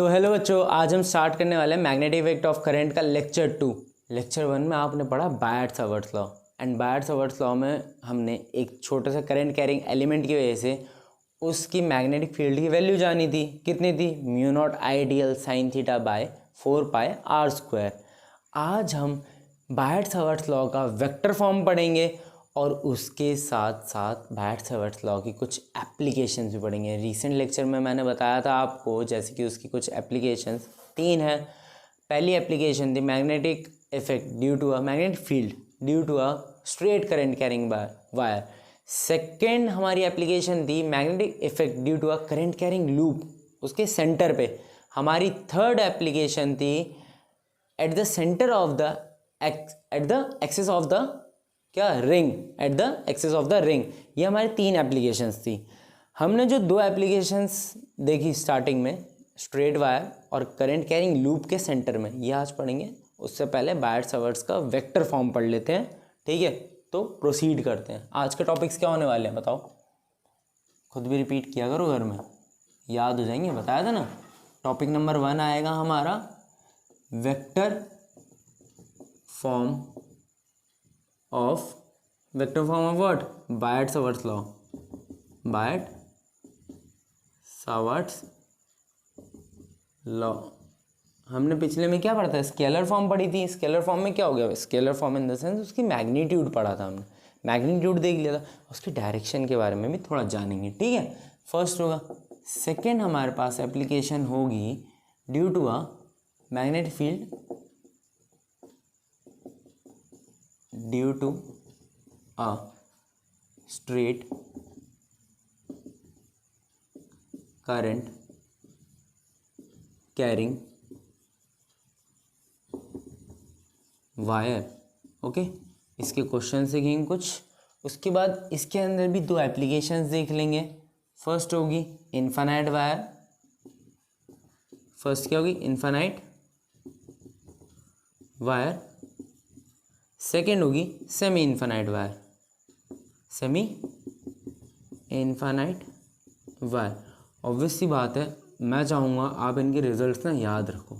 तो हेलो बच्चों, आज हम स्टार्ट करने वाले हैं मैग्नेटिक इफेक्ट ऑफ करंट का लेक्चर 2। लेक्चर 1 में आपने पढ़ा बायट-सावर्ट्स लॉ एंड बायट-सावर्ट्स लॉ में हमने एक छोटा सा करंट कैरिंग एलिमेंट की वजह से उसकी मैग्नेटिक फील्ड की वैल्यू जानी थी। कितनी थी? Mu naught I D L sine theta by 4 pi R square. आज हम बायट-सावर्ट्स लॉ का वेक्टर फॉर्म पढ़ेंगे और उसके साथ साथ बायट-सावर्ट्स लॉ की कुछ एप्लीकेशंस भी पढ़ेंगे। रीसेंट लेक्चर में मैंने बताया था आपको जैसे कि उसकी कुछ एप्लीकेशंस 3 है। पहली एप्लीकेशन थी magnetic effect due to a magnetic field due to a straight current carrying wire. Second हमारी एप्लीकेशन थी magnetic effect due to a current carrying loop उसके सेंटर पे। हमारी थर्ड एप्लीकेशन थी at the centre of the at the axis of the ring, at the axis of the ring. ये हमारी 3 applications थी। हमने जो 2 एप्लीकेशंस देखी स्टार्टिंग में, स्ट्रेट वायर और करंट कैरिंग लूप के सेंटर में, ये आज पढ़ेंगे। उससे पहले बायट-सावर्ट्स का वेक्टर फॉर्म पढ़ लेते हैं, ठीक है? तो प्रोसीड करते हैं। आज के टॉपिक्स क्या होने वाले हैं बताओ? खुद भी रिपीट किया करो, घर में याद हो जाएंगे। बताया था ना, टॉपिक नंबर 1 आएगा हमारा vector form of what? Biot Savart's law. Biot Savart's law हमने पिछले में क्या पढ़ा था? स्केलर फॉर्म पढ़ी थी। स्केलर फॉर्म में क्या हो गया? Scalar form in the sense उसकी मैग्नीट्यूड पढ़ा था हमने। मैग्नीट्यूड देख लिया था, उसकी डायरेक्शन के बारे में भी थोड़ा जानेंगे, ठीक है? फर्स्ट होगा। सेकेंड हमारे पास एप्लीकेशन होगी due to a magnetic field due to a straight current carrying wire. Okay, इसके क्वेश्चन सीखेंगे कुछ। उसके बाद इसके अंदर भी 2 एप्लीकेशंस देख लेंगे। फर्स्ट होगी इनफाइनाइट वायर। फर्स्ट क्या होगी? Infinite wire. सेकेंड होगी semi infinite wire. Semi infinite wire. Obvious सी बात है, मैं चाहूँगा आप इनके रिजल्ट्स ना याद रखो।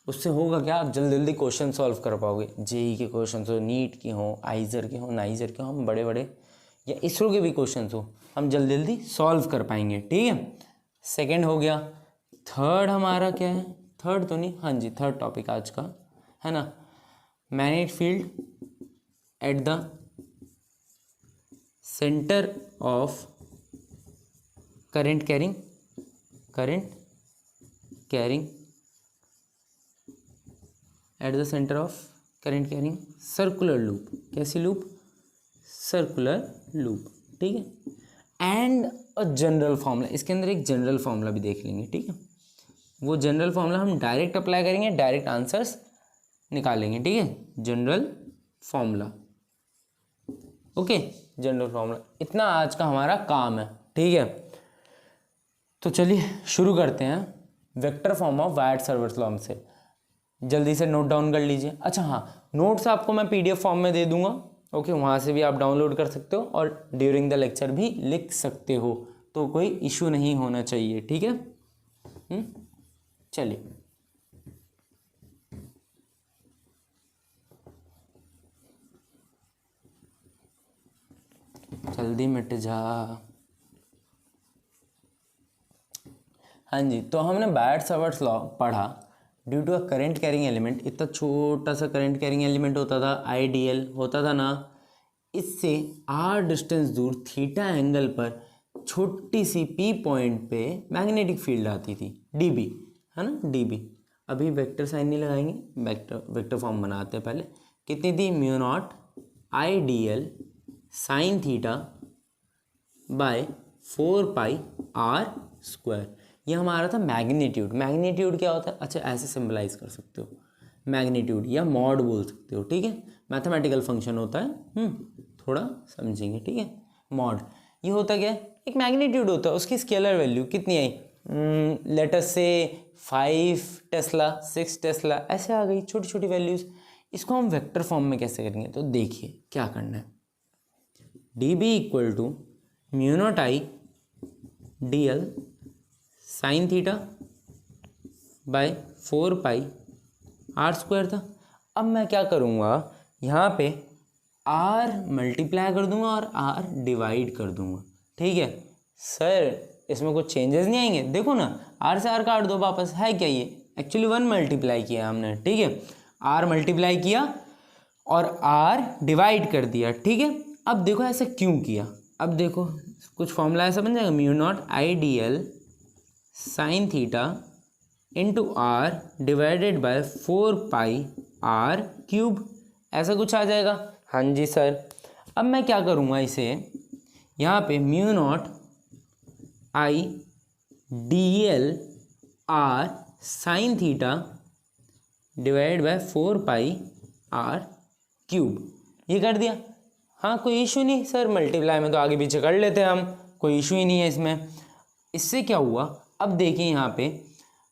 उससे होगा क्या? आप जल्दी जल्दी क्वेश्चन सॉल्व कर पाओगे। जेई के क्वेश्चन हो, नीट के हो, आइजर के हो, नाइजर के हो, हम बड़े बड़े या इसरो के भी क्वेश्चन हो, हम जल्दी जल्दी सॉल्व कर पाएंगे, ठीक है? सेकेंड हो गया। थर्ड हमारा क्या है? थर्ड तो नहीं, हाँ जी, थर्ड टॉपिक आज का है ना, magnetic field at the centre of current carrying eight the centre of current carrying circular loop. कैसी लूप? सर्कुलर लूप, ठीक है? And a general formula. इसके अंदर एक जनरल फार्मूला भी देख लेंगे, ठीक है? वो जनरल फार्मूला हम डायरेक्ट अप्लाई करेंगे, डायरेक्ट आंसर्स निकालेंगे, ठीक है? General formula, okay, general formula. इतना आज का हमारा काम है, ठीक है? तो चलिए शुरू करते हैं वेक्टर फॉर्म ऑफ बायट-सावर्ट्स लॉ से। जल्दी से नोट डाउन कर लीजिए। अच्छा हाँ, नोट्स आपको मैं पीडीएफ फॉर्म में दे दूंगा, ओके? वहाँ से भी आप डाउनलोड कर सकते हो और ड्यूरिंग द लेक्चर भी लिख सकते हो, तो कोई इशू नहीं होना चाहिए, ठीक है? चलिए, जल्दी मिट जा। हाँ जी, तो हमने बायट-सावर्ट्स लॉ पढ़ा due to a current carrying element. इतना छोटा सा करंट कैरिंग एलिमेंट होता था, आईडीएल होता था ना, इससे आर डिस्टेंस दूर थीटा एंगल पर छोटी सी पी पॉइंट पे मैग्नेटिक फील्ड आती थी, डीबी, है ना, डीबी। अभी वेक्टर साइन नहीं लगाएंगे, वेक्टर फॉर्म बनाते हैं पहले। कितनी थी? Mu naught I D L sine theta by 4 pi R square. ये हमारा था मैग्नीट्यूड। मैग्नीट्यूड क्या होता है? अच्छा, ऐसे सिंबलाइज कर सकते हो, मैग्नीट्यूड या मॉड बोल सकते हो, ठीक है? मैथमेटिकल फंक्शन होता है, थोड़ा समझेंगे, ठीक है? मॉड ये होता क्या है? एक मैग्नीट्यूड होता है, उसकी स्केलर वैल्यू कितनी आई, लेट अस से 5 टेस्ला, 6 टेस्ला, ऐसे आ गई छोटी छोटी वैल्यूज़। इसको हम वेक्टर फॉर्म में कैसे करेंगे? तो देखिए क्या करना है। D B equal to mu naught I D L sine theta by 4πr² था। अब मैं क्या करूँगा, यहाँ पे r मल्टीप्लाई कर दूंगा और r डिवाइड कर दूंगा। ठीक है सर, इसमें कुछ चेंजेस नहीं आएंगे? देखो ना, r से r काट दो वापस, है क्या ये? एक्चुअली 1 मल्टीप्लाई किया हमने। ठीक है, r मल्टीप्लाई किया और r डिवाइड कर दिया। ठीक है, अब देखो ऐसा क्यों किया। अब देखो कुछ फॉर्मूला ऐसा बन जाएगा, μ0 sin theta into r divided by 4πr³, ऐसा कुछ आ जाएगा। हाँ जी सर। अब मैं क्या करूँगा, इसे यहाँ पे μ0 dl r sin theta divide by 4πr³, ये कर दिया। हाँ कोई इशू नहीं सर, मल्टीप्लाई में तो आगे पीछे कर लेते हैं हम, कोई इशू ही नहीं है इसमें। इससे क्या हुआ, अब देखिए यहाँ पे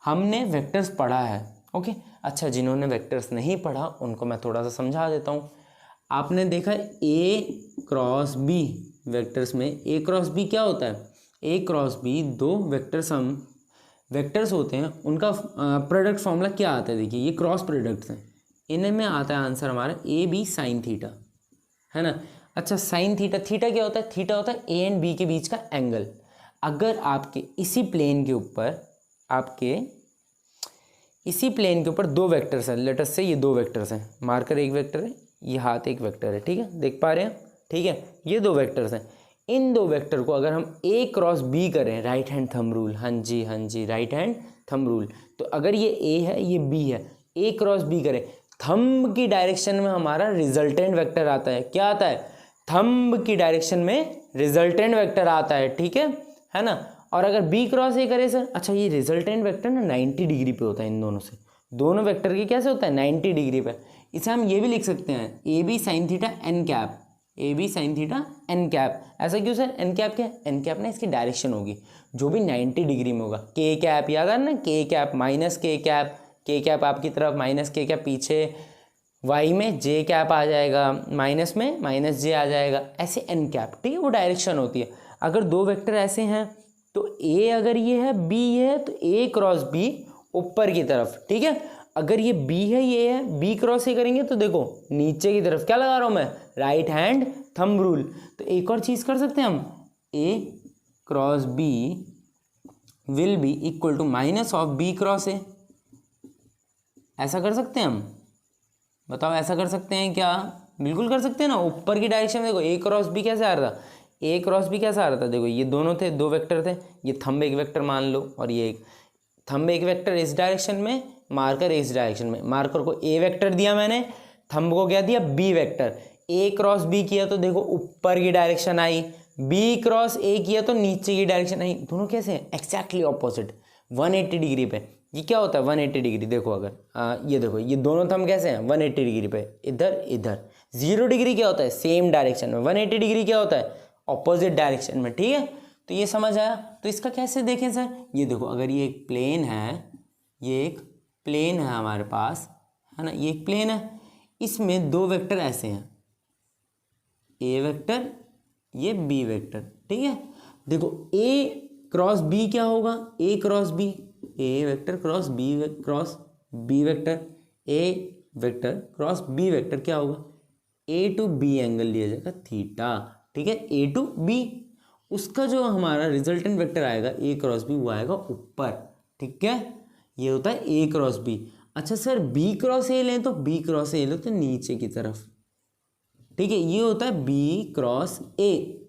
हमने वेक्टर्स पढ़ा है। ओके, अच्छा जिन्होंने वेक्टर्स नहीं पढ़ा उनको मैं थोड़ा सा समझा देता हूँ। आपने देखा a क्रॉस b वेक्टर्स में, a क्रॉस b क्या होता है? a क्रॉस b दो वेक्टर्स होते हैं, उनका प्रोडक्ट फॉर्मूला क्या आता है? देखिए ये क्रॉस प्रोडक्ट्स हैं, इनमें आता है आंसर हमारा a b साइन थीटा, है ना। अच्छा साइन थीटा, थीटा क्या होता है? थीटा होता है a एंड b के बीच का एंगल। अगर आपके इसी प्लेन के ऊपर दो वेक्टर्स हैं, लेट अस से ये दो वेक्टर्स हैं, मार्कर एक वेक्टर है, ये हाथ एक वेक्टर है। ठीक है, देख पा रहे हैं? ठीक है, ये दो वेक्टर्स हैं। इन दो वेक्टर को अगर हम a क्रॉस b करें, राइट हैंड थंब रूल, हाँ जी राइट हैंड थंब रूल, तो अगर ये a है ये b है, a क्रॉस b करें, थंब की डायरेक्शन में हमारा रिजल्टेंट वेक्टर आता है। क्या आता है? थंब की डायरेक्शन में रिजल्टेंट वेक्टर आता है। ठीक है ना। और अगर b क्रॉस a करे सर, अच्छा ये रिजल्टेंट वेक्टर ना 90 डिग्री पे होता है, इन दोनों से, दोनों वेक्टर के कैसे होता है? 90 डिग्री पे। इसे हम ये भी लिख सकते हैं A B sine theta N cap, A B sine theta N cap. ऐसा क्यों सर? एन कैप क्या है? एन कैप ना इसकी डायरेक्शन होगी जो भी 90 डिग्री में होगा। के कैप याद है ना, के कैप माइनस के कैप, के कैप आपकी तरफ, माइनस के कैप पीछे, वाई में जे कैप आ जाएगा, माइनस में माइनस जे आ जाएगा, ऐसे एन कैप। ठीक है, वो डायरेक्शन होती है। अगर दो वेक्टर ऐसे हैं तो ए अगर ये है, बी ये है, तो ए क्रॉस बी ऊपर की तरफ। ठीक है, अगर ये b है ये है, b क्रॉस ए करेंगे तो देखो नीचे की तरफ क्या लगा रहा हूँ मैं? Right hand thumb rule. तो एक और चीज़ कर सकते हैं हम, a cross b will be equal to minus of b cross A. ऐसा कर सकते हैं हम? बताओ ऐसा कर सकते हैं क्या? बिल्कुल कर सकते हैं ना। ऊपर की डायरेक्शन में देखो a क्रॉस b कैसे आ रहा था? a क्रॉस b कैसे आ रहा था? देखो ये दोनों थे, दो वेक्टर थे, ये थंब एक वेक्टर मान लो और ये एक थंब एक वेक्टर इस डायरेक्शन में, मार्कर इस डायरेक्शन में। मार्कर को a वेक्टर दिया मैंने, थंब को क्या दिया? b vector. a cross b किया तो देखो ऊपर की direction I, b cross a किया तो नीचे की डायरेक्शन आई। दोनों कैसे हैं? एक्जैक्टली ऑपोजिट, 180 डिग्री पे। ये क्या होता है 180 डिग्री? देखो अगर ये देखो ये दोनों थंब कैसे हैं 180 डिग्री पे, इधर इधर। 0 डिग्री क्या होता है? सेम डायरेक्शन में। 180 डिग्री क्या होता है? ऑपोजिट डायरेक्शन में। ठीक है, तो ये समझ आया। तो इसका कैसे देखें सर? ये देखो अगर ये एक प्लेन है, ये एक प्लेन है हमारे पास, है ना, ये एक प्लेन है, इसमें दो वेक्टर ऐसे हैं, ए वेक्टर, ये बी वेक्टर। ठीक है, देखो ए क्रॉस बी क्या होगा? ए क्रॉस बी, ए वेक्टर क्रॉस बी वेक्टर, ए वेक्टर क्रॉस बी वेक्टर क्या होगा? ए टू बी एंगल लिया जाएगा थीटा। ठीक है, ए टू बी, उसका जो हमारा रिजल्टेंट वेक्टर आएगा ए क्रॉस बी, वो आएगा ऊपर। ठीक है, ये होता है ए क्रॉस बी। अच्छा सर बी क्रॉस ए लें तो बी क्रॉस ए लो तो नीचे की तरफ। ठीक है, ये होता है बी क्रॉस ए।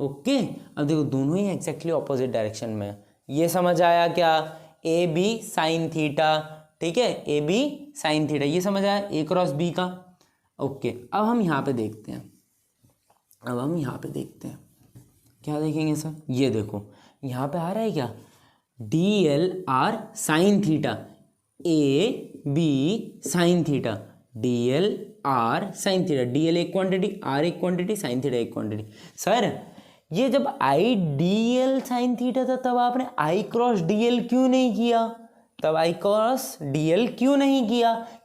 ओके, अब देखो दोनों ही एक्जैक्टली ऑपोजिट डायरेक्शन में है। ये समझ आया क्या? A B sine theta. ठीक है, ए बी साइन थीटा, ये समझ आया ए क्रॉस बी का। ओके, अब हम यहाँ पे देखते हैं, क्या देखेंगे सर? ये देखो यहाँ पे आ रहा है क्या? D L R sine theta, A B sine theta, D L R sine theta. D L एक क्वांटिटी, आर एक क्वांटिटी, साइन थीटा एक क्वांटिटी। सर ये जब I D L sine theta था तब आपने आई क्रॉस डी एल क्यों नहीं किया?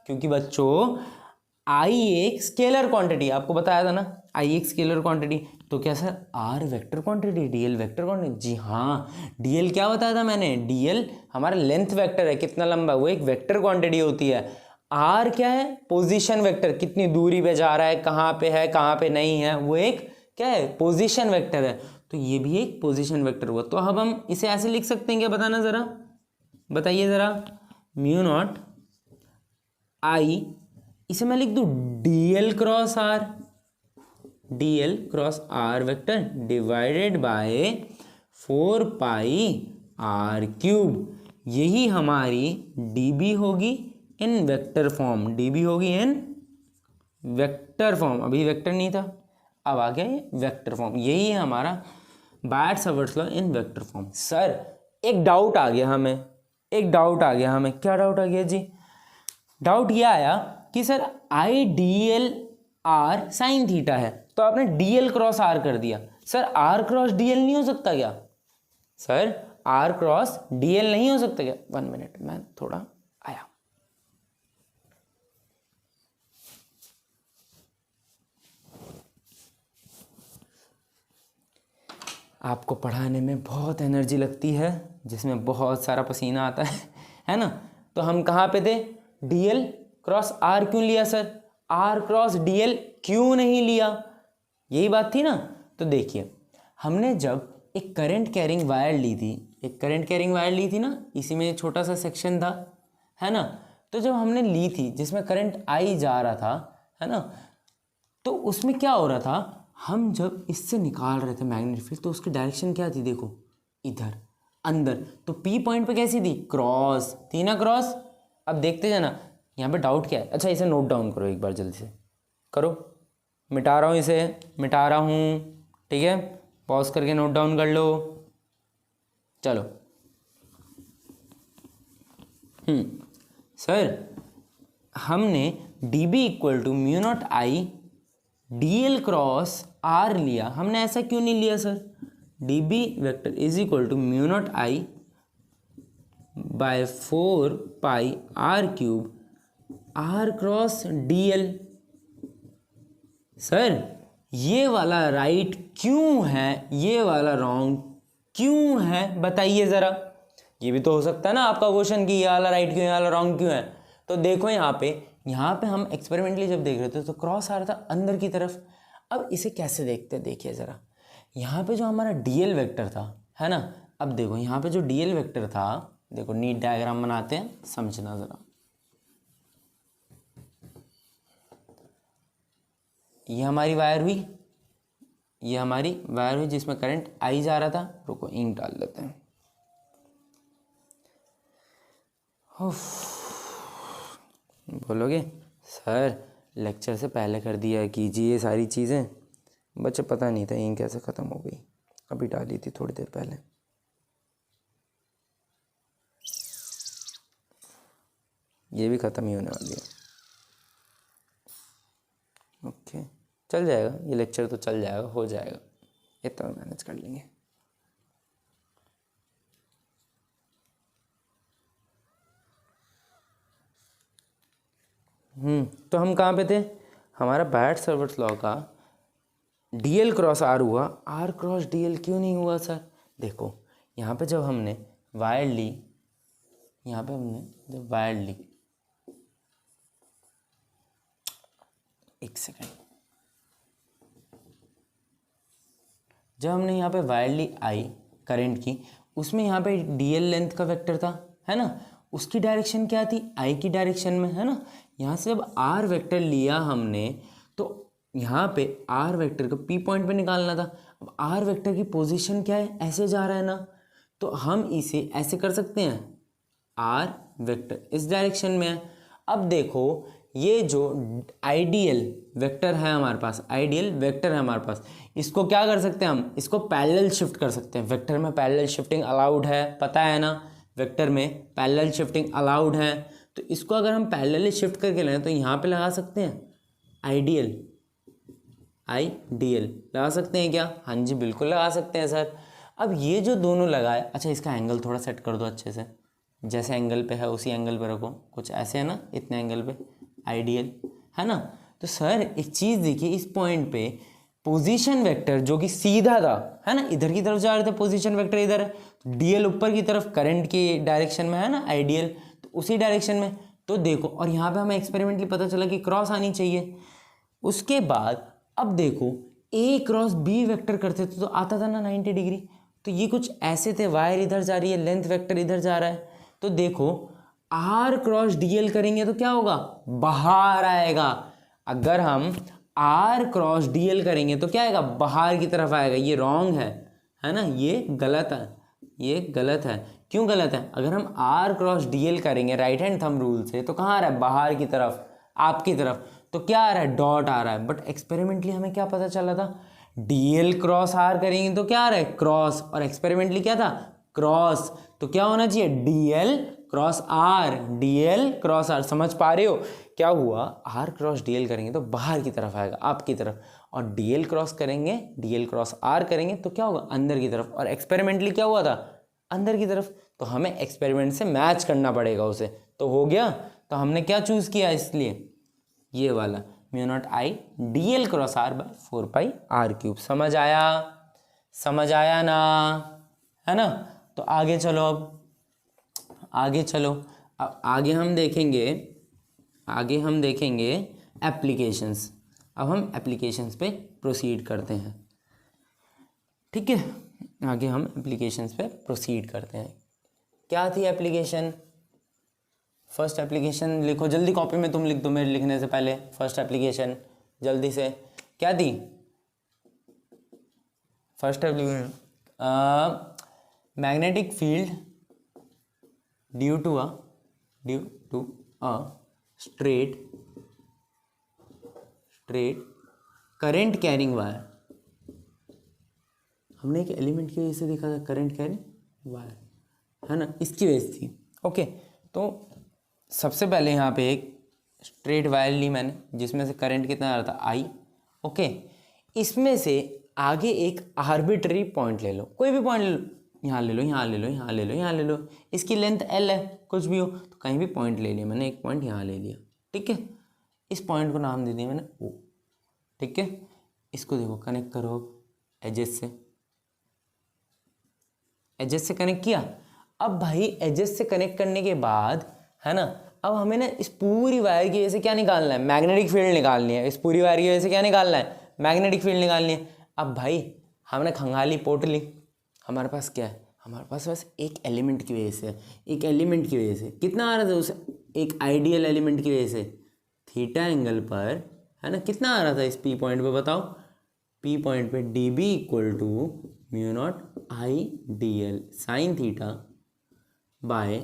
क्योंकि बच्चों आई एक स्केलर क्वांटिटी, आपको बताया था ना, आई एक स्केलर क्वांटिटी, तो क्या sir or vector quantity, D L vector quantity? जी हाँ, डी एल क्या बताया था मैंने, डी एल हमारा लेंथ वेक्टर है, कितना लंबा, वो एक वेक्टर क्वांटिटी होती है। आर क्या है, पोजीशन वेक्टर, कितनी दूरी पे जा रहा है, कहाँ पे है कहाँ पे नहीं है, वो एक क्या है, पोजीशन वेक्टर है। तो ये भी एक पोजीशन वेक्टर हुआ। तो अब हम इसे ऐसे लिख सकते हैं क्या, बताना ज़रा, बताइए ज़रा, म्यू नॉट आई, इसे मैं लिख दूँ D L cross R, D L cross R vector divided by 4 pi R cube. यही हमारी डी बी होगी in vector form, D B होगी इन वेक्टर फॉर्म, अभी वेक्टर नहीं था, अब आ गया ये वेक्टर फॉर्म। यही है हमारा Biot Savart's law in vector form. Sir एक डाउट आ गया हमें, एक डाउट आ गया हमें, क्या डाउट आ गया जी? डाउट ये आया कि sir I D L R sine theta है, तो आपने डी एल क्रॉस आर कर दिया, sir R cross D L नहीं हो सकता क्या? Sir R cross D L नहीं हो सकता क्या? 1 मिनट, मैं थोड़ा आया। आपको पढ़ाने में बहुत एनर्जी लगती है, जिसमें बहुत सारा पसीना आता है ना? तो हम कहाँ पे थे, डी एल क्रॉस आर क्यों लिया sir, R cross D L क्यों नहीं लिया, यही बात थी ना। तो देखिए, हमने जब एक करंट कैरिंग वायर ली थी, एक करंट कैरिंग वायर ली थी ना, इसी में छोटा सा सेक्शन था, है ना? तो जब हमने ली थी जिसमें करंट आई जा रहा था, है ना, तो उसमें क्या हो रहा था, हम जब इससे निकाल रहे थे मैग्नेटिक फील्ड, तो उसकी डायरेक्शन क्या थी, देखो इधर अंदर, तो पी पॉइंट पे कैसी थी, क्रॉस थी ना, क्रॉस। अब देखते जाना यहाँ पे डाउट क्या है। अच्छा इसे नोट डाउन करो एक बार, जल्दी से करो, मिटा रहा हूँ इसे, मिटा रहा हूँ, ठीक है, पॉज करके नोट डाउन कर लो। चलो, सर हमने D B equal to mu naught I D L cross R लिया, हमने ऐसा क्यों नहीं लिया sir, D B vector is equal to mu naught I by 4 pi R cube R cross D L. Sir ये वाला right क्यों है, ये वाला रॉन्ग क्यों है, बताइए ज़रा। ये भी तो हो सकता है ना आपका क्वेश्चन कि ये वाला राइट क्यों है, ये वाला रॉन्ग क्यों है। तो देखो यहाँ पे हम एक्सपेरिमेंटली जब देख रहे थे तो क्रॉस आ रहा था अंदर की तरफ। अब इसे कैसे देखते हैं, देखिए ज़रा, यहाँ पे जो हमारा डी एल वेक्टर था, है ना, अब देखो यहाँ पे जो डी एल वेक्टर था, देखो नीट डायग्राम बनाते हैं, समझना ज़रा। ये हमारी वायर हुई, ये हमारी वायर हुई जिसमें करंट आई जा रहा था। रुको इंक डाल लेते हैं। बोलोगे सर लेक्चर से पहले कर दिया कीजिए ये सारी चीज़ें, बच्चे पता नहीं था इंक कैसे ख़त्म हो गई, अभी डाली थी थोड़ी देर पहले। ये भी ख़त्म ही होने वाली है। ओके चल जाएगा, ये लेक्चर तो चल जाएगा, हो जाएगा, इतना मैनेज कर लेंगे। तो हम कहाँ पे थे, हमारा बायट-सावर्ट्स लॉ का डी एल क्रॉस आर हुआ, आर क्रॉस डी एल क्यों नहीं हुआ सर। देखो यहाँ पे जब हमने वायर ली, यहाँ पे हमने जब वायर ली, एक सेकेंड, जब हमने यहाँ पे वायर ली आई करंट की, उसमें यहाँ पे डी एल लेंथ का वेक्टर था, है ना, उसकी डायरेक्शन क्या थी, आई की डायरेक्शन में, है ना। यहाँ से जब आर वेक्टर लिया हमने, तो यहाँ पे आर वेक्टर को पी पॉइंट पे निकालना था। अब आर वेक्टर की पोजीशन क्या है, ऐसे जा रहा है ना, तो हम इसे ऐसे कर सकते हैं, आर वेक्टर इस डायरेक्शन में है। अब देखो ये जो आइडियल वेक्टर है हमारे पास, आइडियल वेक्टर है हमारे पास, इसको क्या कर सकते हैं हम, इसको पैरेलल शिफ्ट कर सकते हैं। वेक्टर में पैरेलल शिफ्टिंग अलाउड है, पता है ना, वेक्टर में पैरेलल शिफ्टिंग अलाउड है। तो इसको अगर हम पैरेलली शिफ्ट करके लें तो यहाँ पे लगा सकते हैं आइडियल, आई डी एल लगा सकते हैं क्या, हाँ जी बिल्कुल लगा सकते हैं सर। अब ये जो दोनों लगाए, अच्छा इसका एंगल थोड़ा सेट कर दो अच्छे से, जैसे एंगल पे है उसी एंगल पे रखो, कुछ ऐसे है ना, इतने एंगल पे आइडियल, है ना। तो सर एक चीज़ देखिए, इस पॉइंट पे पोजीशन वेक्टर जो कि सीधा था, है ना, इधर की तरफ जा रहे थे, पोजीशन वेक्टर इधर है, तो डीएल ऊपर की तरफ करंट की डायरेक्शन में है ना, आइडियल, तो उसी डायरेक्शन में। तो देखो, और यहाँ पे हमें एक्सपेरिमेंटली पता चला कि क्रॉस आनी चाहिए। उसके बाद अब देखो, ए क्रॉस बी वेक्टर करते थे तो आता था ना 90 डिग्री। तो ये कुछ ऐसे थे, वायर इधर जा रही है, लेंथ वेक्टर इधर जा रहा है। तो देखो, आर क्रॉस डीएल करेंगे तो क्या होगा, बाहर आएगा। अगर हम आर क्रॉस डीएल करेंगे तो क्या आएगा, बाहर की तरफ आएगा। ये रॉन्ग है ना, ये गलत है, ये गलत है। क्यों गलत है? अगर हम आर क्रॉस डीएल करेंगे राइट हैंड थंब रूल से तो कहाँ आ रहा है, बाहर की तरफ, आपकी तरफ। तो क्या आ रहा है, डॉट आ रहा है। बट एक्सपेरिमेंटली हमें क्या पता चला था, डीएल क्रॉस आर करेंगे तो क्या आ रहा है, क्रॉस, और एक्सपेरिमेंटली क्या था, क्रॉस। तो क्या होना चाहिए, DL cross R, DL cross R. समझ पा रहे हो क्या हुआ, आर क्रॉस डीएल करेंगे तो बाहर की तरफ आएगा, आपकी तरफ, और डीएल क्रॉस करेंगे, डीएल क्रॉस आर करेंगे तो क्या होगा, अंदर की तरफ। और एक्सपेरिमेंटली क्या हुआ था, अंदर की तरफ। तो हमें एक्सपेरिमेंट से मैच करना पड़ेगा उसे। तो हो गया, तो हमने क्या चूज किया, इसलिए ये वाला mu naught I DL cross R by 4 pi R cube. समझ आया, समझ आया ना, है ना। तो आगे चलो, अब आगे चलो, अब आगे हम देखेंगे एप्लीकेशंस। अब हम एप्लीकेशंस पे प्रोसीड करते हैं, ठीक है। आगे हम एप्लीकेशंस पे प्रोसीड करते हैं। क्या थी एप्लीकेशन, फर्स्ट एप्लीकेशन लिखो जल्दी, कॉपी में तुम लिख दो मेरे लिखने से पहले। फर्स्ट एप्लीकेशन जल्दी से क्या थी, first application magnetic field due to a straight current carrying wire. हमने एक एलिमेंट की वजह से देखा था, करंट कैरिंग वायर, है ना, इसकी वजह से थी। ओके, तो सबसे पहले यहाँ पे एक स्ट्रेट वायर ली मैंने, जिसमें से करंट कितना आ रहा था, आई। ओके, इसमें से आगे एक आर्बिट्री पॉइंट ले लो, कोई भी पॉइंट ले लो, यहाँ ले लो, यहाँ ले लो, यहाँ ले लो, यहाँ ले लो। इसकी लेंथ एल है, कुछ भी हो तो कहीं भी पॉइंट ले लिया मैंने, एक पॉइंट यहाँ ले लिया, ठीक है। इस पॉइंट को नाम दे दिया मैंने ओ, ठीक है। इसको देखो, कनेक्ट करो एजेस से कनेक्ट किया। अब भाई एजेस से कनेक्ट करने के बाद, है ना, अब हमें ना इस पूरी वायर की वजह से क्या निकालना है, मैग्नेटिक फील्ड निकालनी है। इस पूरी वायर की वजह से क्या निकालना है, मैग्नेटिक फील्ड निकालनी है। अब भाई हमने खंगाली पोटली, हमारे पास क्या है, हमारे पास बस एक एलिमेंट की वजह से, एक एलिमेंट की वजह से कितना आ रहा था उसे, एक आइडियल एलिमेंट की वजह से थीटा एंगल पर, है ना, कितना आ रहा था इस पी पॉइंट पे, बताओ। पी पॉइंट पे D B equal to mu naught I D L sine theta by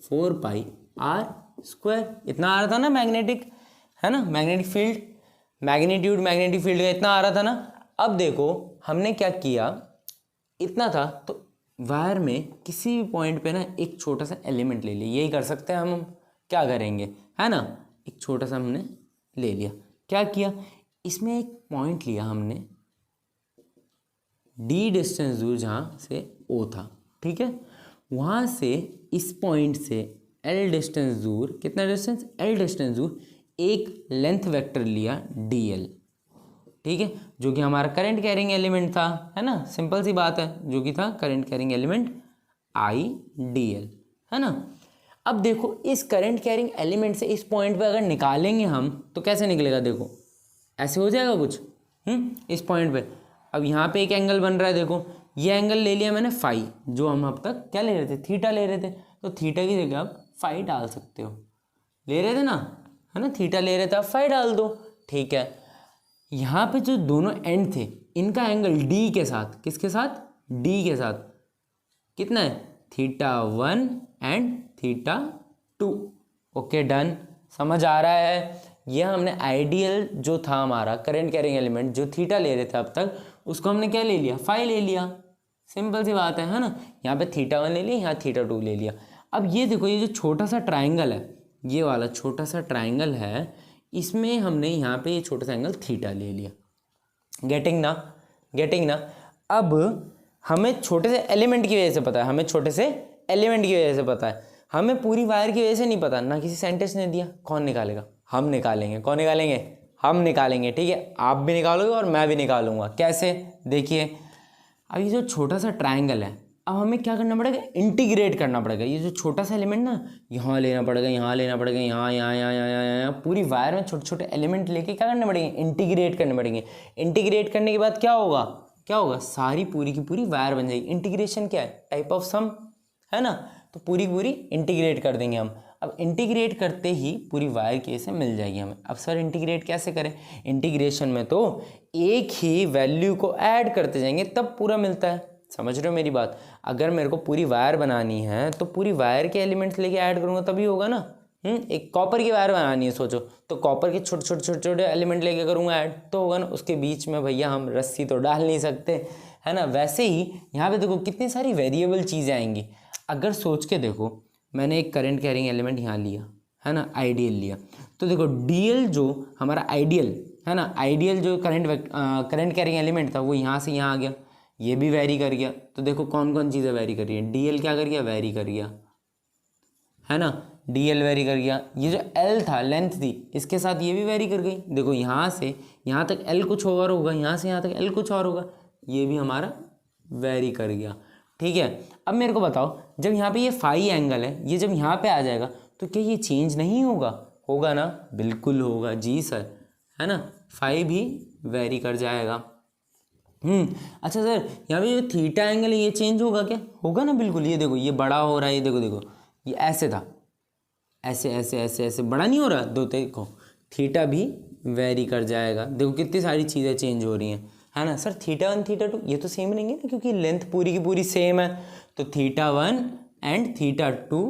4 pi R square, इतना आ रहा था ना मैग्नेटिक, है ना, मैग्नेटिक फील्ड, मैग्नेटिक फील्ड का इतना आ रहा था ना। अब देखो हमने क्या किया, इतना था तो वायर में किसी भी पॉइंट पे ना एक छोटा सा एलिमेंट ले लिया, यही कर सकते हैं हम क्या करेंगे, है ना, एक छोटा सा हमने ले लिया। क्या किया, इसमें एक पॉइंट लिया हमने डी डिस्टेंस दूर, जहाँ से ओ था, ठीक है, वहाँ से इस पॉइंट से एल डिस्टेंस दूर, कितना डिस्टेंस, एल डिस्टेंस दूर एक लेंथ वेक्टर लिया डी एल, ठीक है, जो कि हमारा करंट कैरिंग एलिमेंट था, है ना, सिंपल सी बात है, जो कि था current carrying element I D L, है ना। अब देखो इस करंट कैरिंग एलिमेंट से इस पॉइंट पे अगर निकालेंगे हम तो कैसे निकलेगा, देखो ऐसे हो जाएगा कुछ, इस पॉइंट पे। अब यहाँ पे एक एंगल बन रहा है, देखो ये एंगल ले लिया मैंने फाई, जो हम अब तक क्या ले रहे थे, थीटा ले रहे थे, तो थीटा की जगह आप फाई डाल सकते हो, ले रहे थे ना, है ना, थीटा ले रहे थे, आप फाई डाल दो, ठीक है। यहाँ पे जो दोनों एंड थे इनका एंगल डी के साथ, किसके साथ, डी के साथ कितना है, θ1 एंड θ2। ओके डन, समझ आ रहा है। ये हमने आइडियल जो था हमारा करंट कैरिंग एलिमेंट, जो थीटा ले रहे थे अब तक, उसको हमने क्या ले लिया, फाई ले लिया, सिंपल सी बात है ना। यहाँ पे θ1 ले लिया, यहाँ θ2 ले लिया। अब ये देखो, ये जो छोटा सा ट्राइंगल है, ये वाला छोटा सा ट्राइंगल है, इसमें हमने यहाँ पे ये छोटा सा एंगल थीटा ले लिया। गेटिंग ना। अब हमें छोटे से एलिमेंट की वजह से पता है, हमें पूरी वायर की वजह से नहीं पता, ना किसी साइंटिस्ट ने दिया, कौन निकालेगा, हम निकालेंगे। हम निकालेंगे, ठीक है। आप भी निकालोगे और मैं भी निकालूंगा। कैसे, देखिए अब ये जो छोटा सा ट्रायंगल है, अब हमें क्या करना पड़ेगा, इंटीग्रेट करना पड़ेगा। ये जो छोटा सा एलिमेंट ना, यहाँ लेना पड़ेगा, यहाँ लेना पड़ेगा, यहाँ यहाँ यहाँ यहाँ यहाँ यहाँ, पूरी वायर में छोटे छोटे एलिमेंट लेके क्या करने पड़ेंगे, इंटीग्रेट करने पड़ेंगे। इंटीग्रेट करने के बाद क्या होगा, क्या होगा, सारी पूरी की पूरी वायर बन जाएगी। इंटीग्रेशन क्या है, टाइप ऑफ सम है ना, तो पूरी पूरी इंटीग्रेट कर देंगे हम। अब इंटीग्रेट करते ही पूरी वायर कैसे मिल जाएगी हमें। अब सर इंटीग्रेट कैसे करें, इंटीग्रेशन में तो एक ही वैल्यू को ऐड करते जाएंगे तब पूरा मिलता है। समझ रहे हो मेरी बात। अगर मेरे को पूरी वायर बनानी है तो पूरी वायर के एलिमेंट्स लेके ऐड करूँगा तभी होगा ना। एक कॉपर की वायर बनानी है सोचो, तो कॉपर के छोटे छोटे छोटे छोटे एलिमेंट लेके करूँगा ऐड तो होगा ना। उसके बीच में भैया हम रस्सी तो डाल नहीं सकते, है ना। वैसे ही यहाँ पे देखो कितनी सारी वेरिएबल चीज़ें आएंगी। अगर सोच के देखो, मैंने एक करंट कैरिंग एलिमेंट यहाँ लिया, है ना, आइडियल लिया, तो देखो डीएल जो हमारा आइडियल है ना, आइडियल जो करंट कैरिंग एलिमेंट था वो यहाँ से यहाँ आ गया, ये भी वेरी कर गया। तो देखो कौन कौन चीज़ें वेरी कर रही है, डीएल क्या कर गया, वेरी कर गया, है ना, डीएल वेरी कर गया। ये जो एल था, लेंथ थी, इसके साथ ये भी वेरी कर गई। देखो यहाँ से यहाँ तक एल कुछ और होगा, यहाँ से यहाँ तक एल कुछ और होगा, ये भी हमारा वेरी कर गया, ठीक है। अब मेरे को बताओ, जब यहाँ पे ये फाई एंगल है, ये जब यहाँ पे आ जाएगा तो क्या ये चेंज नहीं होगा, होगा ना, बिल्कुल होगा जी सर, है ना, फाई भी वेरी कर जाएगा। अच्छा सर यहाँ पे जो थीटा एंगल है ये चेंज होगा क्या, होगा ना, बिल्कुल। ये देखो ये बड़ा हो रहा है, ये देखो देखो ये ऐसे था, ऐसे ऐसे ऐसे ऐसे बड़ा नहीं हो रहा, दो देखो थीटा भी वेरी कर जाएगा। देखो कितनी सारी चीज़ें चेंज हो रही हैं, है ना। सर थीटा 1 थीटा 2 ये तो सेम रहेंगे ना, क्योंकि लेंथ पूरी की पूरी सेम है, तो थीटा 1 एंड थीटा 2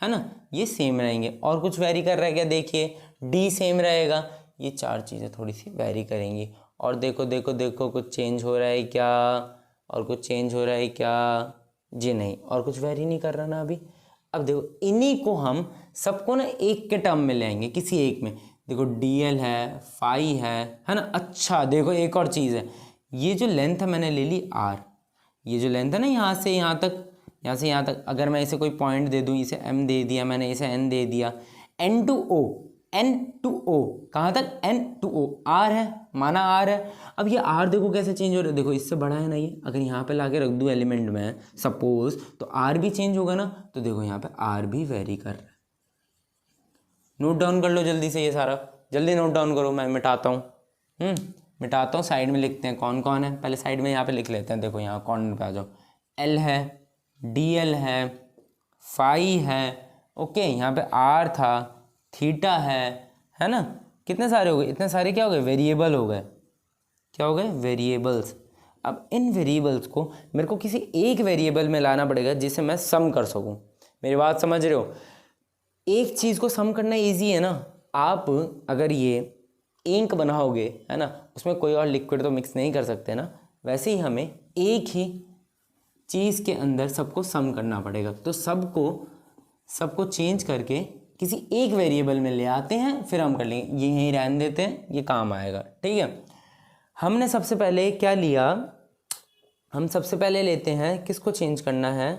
है ना, ये सेम रहेंगे। और कुछ वेरी कर रहा है क्या, देखिए डी सेम रहेगा, ये चार चीज़ें थोड़ी सी वेरी करेंगी। और देखो देखो देखो कुछ चेंज हो रहा है क्या, और कुछ चेंज हो रहा है क्या, जी नहीं, और कुछ वेरी नहीं कर रहा ना अभी। अब देखो इन्हीं को हम सबको ना एक के टर्म में लेंगे, किसी एक में। देखो डीएल है, फाई है ना। अच्छा देखो एक और चीज़ है, ये जो लेंथ है मैंने ले ली आर, ये जो लेंथ है ना यहाँ से यहाँ तक, यहाँ से यहाँ तक, अगर मैं इसे कोई पॉइंट दे दूँ, इसे एम दे दिया मैंने, इसे एन दे दिया, N to O, N to O कहाँ तक, एन टू ओ, आर है, माना आर है। अब ये आर देखो कैसे चेंज हो रहा है, देखो इससे बड़ा है ना ये, अगर यहाँ पे लाके रख दूँ एलिमेंट में सपोज, तो आर भी चेंज होगा ना। तो देखो यहाँ पे आर भी वेरी कर रहा है। नोट डाउन कर लो जल्दी से, ये सारा जल्दी नोट डाउन करो, मैं मिटाता हूँ। मिटाता हूँ, साइड में लिखते हैं कौन कौन है, पहले साइड में यहाँ पे लिख लेते हैं। देखो यहाँ कॉर्नर पे आ जाओ, एल है, डी एल है, फाई है, ओके, यहाँ पे आर था, थीटा है ना। कितने सारे हो गए, इतने सारे क्या हो गए, वेरिएबल हो गए, क्या हो गए, वेरिएबल्स। अब इन वेरिएबल्स को मेरे को किसी एक वेरिएबल में लाना पड़ेगा जिसे मैं सम कर सकूं। मेरी बात समझ रहे हो, एक चीज़ को सम करना इजी है ना। आप अगर ये इंक बनाओगे, है ना, उसमें कोई और लिक्विड तो मिक्स नहीं कर सकते ना, वैसे ही हमें एक ही चीज़ के अंदर सबको सम करना पड़ेगा। तो सबको चेंज करके किसी एक वेरिएबल में ले आते हैं, फिर हम कर लेंगे, ये यहीं रहने देते हैं, ये काम आएगा, ठीक है। हमने सबसे पहले क्या लिया, हम सबसे पहले लेते हैं, किसको चेंज करना है,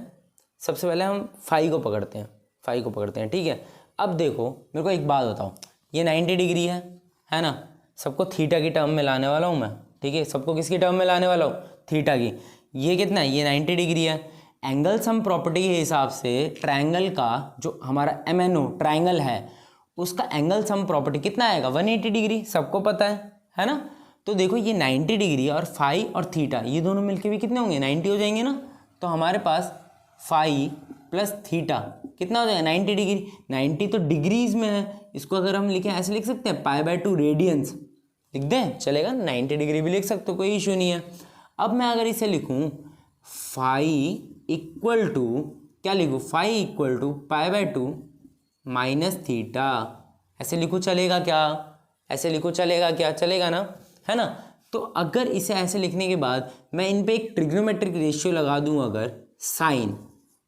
सबसे पहले हम फाई को पकड़ते हैं, ठीक है। अब देखो मेरे को एक बात बताओ, ये 90 डिग्री है ना, सबको थीटा की टर्म में लाने वाला हूँ मैं, ठीक है, सबको किसकी टर्म में लाने वाला हूँ, थीटा की। ये कितना है, ये 90 डिग्री है। एंगल सम प्रॉपर्टी के हिसाब से ट्रायंगल का जो हमारा MNO ट्रायंगल है, उसका एंगल सम प्रॉपर्टी कितना आएगा, 180 डिग्री, सबको पता है ना। तो देखो ये 90 डिग्री और फाई और थीटा ये दोनों मिलके भी कितने होंगे, 90 हो जाएंगे ना। तो हमारे पास फाई प्लस थीटा कितना हो जाएगा, 90 डिग्री। 90 तो डिग्रीज में है, इसको अगर हम लिखें ऐसे लिख सकते हैं, π/2 रेडियंस लिख दें, चलेगा, 90 डिग्री भी लिख सकते हो, कोई इशू नहीं है। अब मैं अगर इसे लिखूं फाई इक्वल टू, क्या लिखूं, phi equal to π/2 minus theta, ऐसे लिखूं, चलेगा क्या, ऐसे लिखूं, चलेगा क्या, चलेगा ना, है ना। तो अगर इसे ऐसे लिखने के बाद मैं इन पे एक ट्रिग्नोमेट्रिक रेशियो लगा दूं अगर साइन,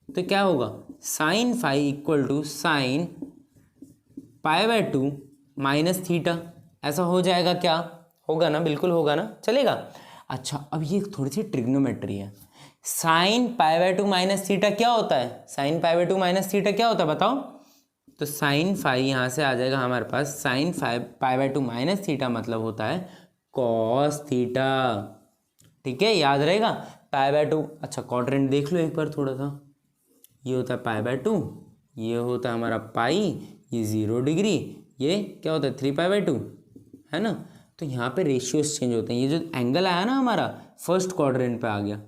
तो क्या होगा, sine phi equal to sine π/2 minus theta, ऐसा हो जाएगा क्या, होगा ना, बिल्कुल होगा ना, चलेगा। अच्छा अब ये थोड़ी सी ट्रिग्नोमेट्री है, साइन π/2 माइनस थीटा क्या होता है, साइन π/2 माइनस थीटा क्या होता है बताओ, तो साइन फाई यहाँ से आ जाएगा हमारे पास sine pi by 2 minus theta मतलब होता है कॉस थीटा। ठीक है, याद रहेगा पाई बाय 2। अच्छा क्वाड्रेंट देख लो एक बार थोड़ा सा, ये होता है पाई बाय 2, ये होता है हमारा पाई, ये 0 डिग्री, ये क्या होता है 3 पाई बाय 2, है ना। तो यहाँ पे रेशियोज चेंज होते हैं। ये जो एंगल आया ना हमारा फर्स्ट क्वाड्रेंट पे आ गया,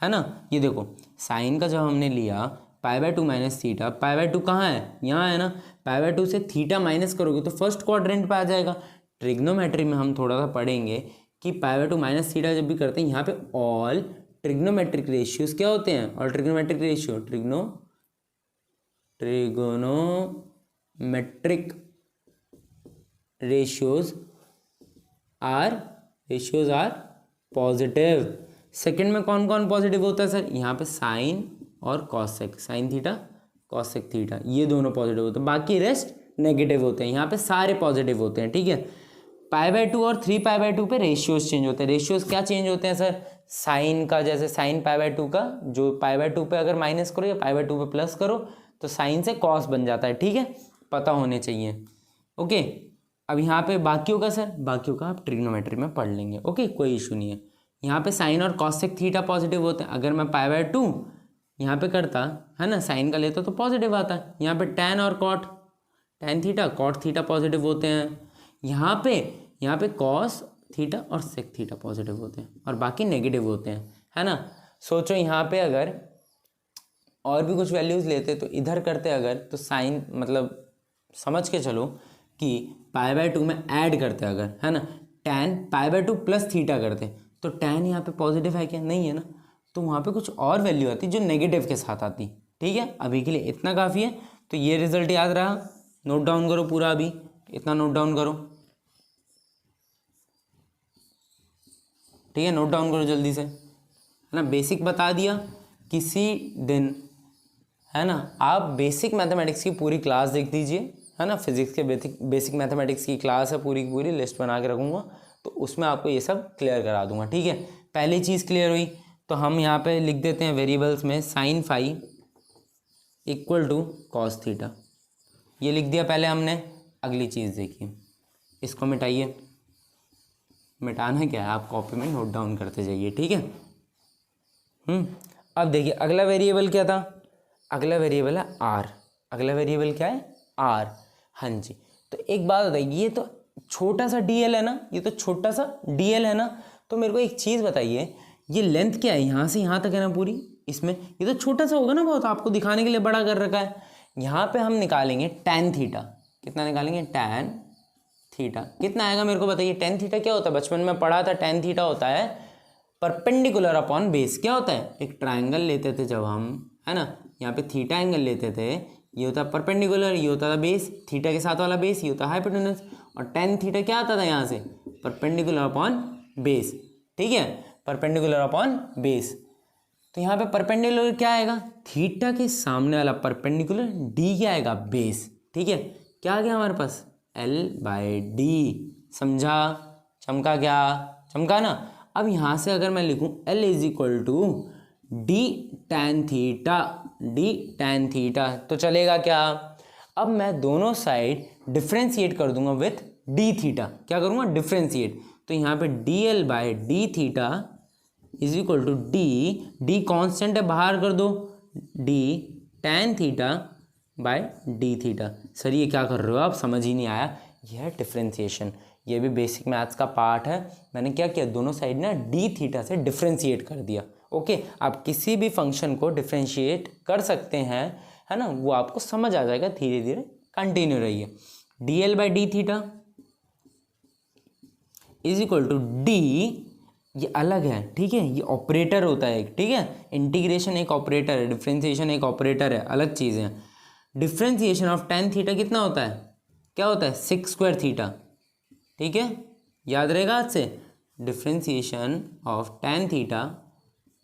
है ना। ये देखो साइन का जब हमने लिया पाई by 2 minus theta, pi by 2 कहाँ है, यहाँ है ना। पाई बाय 2 से थीटा माइनस करोगे तो फर्स्ट क्वाड्रेंट पे आ जाएगा। ट्रिग्नोमेट्री में हम थोड़ा सा पढ़ेंगे कि पाई बाय 2 माइनस थीटा जब भी करते हैं यहाँ पे ऑल ट्रिग्नोमेट्रिक रेशियोज क्या होते हैं, all trigonometric ratio trigonometric ratios are positive. Second में कौन कौन पॉजिटिव होता है सर, यहाँ पे साइन और cosec, sine theta cosec theta, ये दोनों पॉजिटिव होते हैं, बाकी रेस्ट नेगेटिव होते हैं। यहाँ पे सारे पॉजिटिव होते हैं। ठीक है, पाई बाय 2 और 3 पाई बाय 2 पे रेशियोज चेंज होते हैं। रेशियोज क्या चेंज होते हैं सर, साइन का जैसे साइन पाई बाय 2 का जो पाई बाय 2 पे अगर माइनस करो या पाई बाय 2 पे प्लस करो तो साइन से कॉस बन जाता है। ठीक है, पता होने चाहिए। ओके, अब यहाँ पे बाकियों का सर, बाकियों का आप ट्रिग्नोमेट्री में पढ़ लेंगे। ओके, कोई इशू नहीं है। यहाँ पे साइन और कॉसेक थीटा पॉजिटिव होते हैं। अगर मैं पाई बाय 2 यहाँ पे करता, है ना, साइन का लेता तो पॉजिटिव आता है। यहाँ पे टैन और cot, tan theta cot theta positive होते हैं। यहाँ पे कॉस थीटा और सेक थीटा पॉजिटिव होते हैं और बाकी नेगेटिव होते हैं, है ना। सोचो यहाँ पे अगर और भी कुछ वैल्यूज़ लेते तो इधर करते अगर, तो साइन मतलब समझ के चलो कि पाई बाय 2 में ऐड करते अगर, है ना, tan pi by 2 plus theta करते तो टैन यहाँ पे पॉजिटिव है क्या, नहीं है ना। तो वहाँ पे कुछ और वैल्यू आती जो नेगेटिव के साथ आती। ठीक है, अभी के लिए इतना काफ़ी है। तो ये रिजल्ट याद रहा, नोट डाउन करो पूरा, अभी इतना नोट डाउन करो। ठीक है, नोट डाउन करो जल्दी से, है ना। बेसिक बता दिया किसी दिन, है ना। आप बेसिक मैथमेटिक्स की पूरी क्लास देख दीजिए, है ना। फिजिक्स के बेसिक मैथमेटिक्स की क्लास है, पूरी की पूरी लिस्ट बना के रखूँगा, तो उसमें आपको ये सब क्लियर करा दूंगा। ठीक है, पहली चीज़ क्लियर हुई। तो हम यहाँ पे लिख देते हैं वेरिएबल्स में sine phi equal to cos theta, ये लिख दिया पहले हमने। अगली चीज़ देखिए, इसको मिटाइए। मिटाना क्या है, आप कॉपी में नोट डाउन करते जाइए। ठीक है, अब देखिए अगला वेरिएबल क्या था, अगला वेरिएबल है आर। अगला वेरिएबल क्या है, आर। हाँ जी, तो एक बात बताइए, ये तो छोटा सा डीएल है ना, ये तो छोटा सा डीएल है ना। तो मेरे को एक चीज़ बताइए, ये लेंथ क्या है, यहाँ से यहाँ तक है ना पूरी, इसमें ये तो छोटा सा होगा ना बहुत, आपको दिखाने के लिए बड़ा कर रखा है। यहाँ पे हम निकालेंगे टैन थीटा, कितना निकालेंगे, टैन थीटा कितना आएगा मेरे को बताइए। टैन थीटा क्या होता है, बचपन में पढ़ा था, टैन थीटा होता है परपेंडिकुलर अपॉन बेस। क्या होता है, एक ट्राइंगल लेते थे जब हम, है ना, यहाँ पे थीटा एंगल लेते थे, ये होता है परपेंडिकुलर, ये होता था बेस, थीटा के साथ वाला बेस, ये होता है हाइपोटेनस, और टैन थीटा क्या आता था यहाँ से, परपेंडिकुलर अपॉन बेस। ठीक है, परपेंडिकुलर अपॉन बेस। तो यहाँ पे परपेंडिकुलर क्या आएगा, थीटा के सामने वाला परपेंडिकुलर, डी क्या आएगा, बेस। ठीक है, क्या आ गया हमारे पास, L/D। समझा, चमका क्या, चमका ना। अब यहाँ से अगर मैं लिखूँ L is equal to D tan theta, D tan theta, तो चलेगा क्या। अब मैं दोनों साइड डिफ्रेंशिएट कर दूंगा विथ डी थीटा, क्या करूँगा, डिफ्रेंशिएट। तो यहाँ पे DL/D theta is equal to D constant है, बाहर कर दो, D tan theta by D theta. Sir ये क्या कर रहे हो आप, समझ ही नहीं आया। यह है डिफ्रेंशिएशन, ये भी बेसिक मैथ्स का पार्ट है। मैंने क्या किया, दोनों साइड ना डी थीटा से डिफ्रेंशिएट कर दिया। ओके, आप किसी भी फंक्शन को डिफ्रेंशिएट कर सकते हैं, है ना, वो आपको समझ आ जाएगा, धीरे धीरे कंटिन्यू रहिए। DL/D theta is equal to D, ये अलग है, ठीक है, ये ऑपरेटर होता है एक, ठीक है, इंटीग्रेशन एक ऑपरेटर है, डिफ्रेंशिएशन एक ऑपरेटर है, अलग चीज़ है। डिफ्रेंशिएशन ऑफ टैन थीटा कितना होता है, क्या होता है, sec स्क्वायर थीटा। ठीक है, याद रहेगा आज से, differentiation of tan theta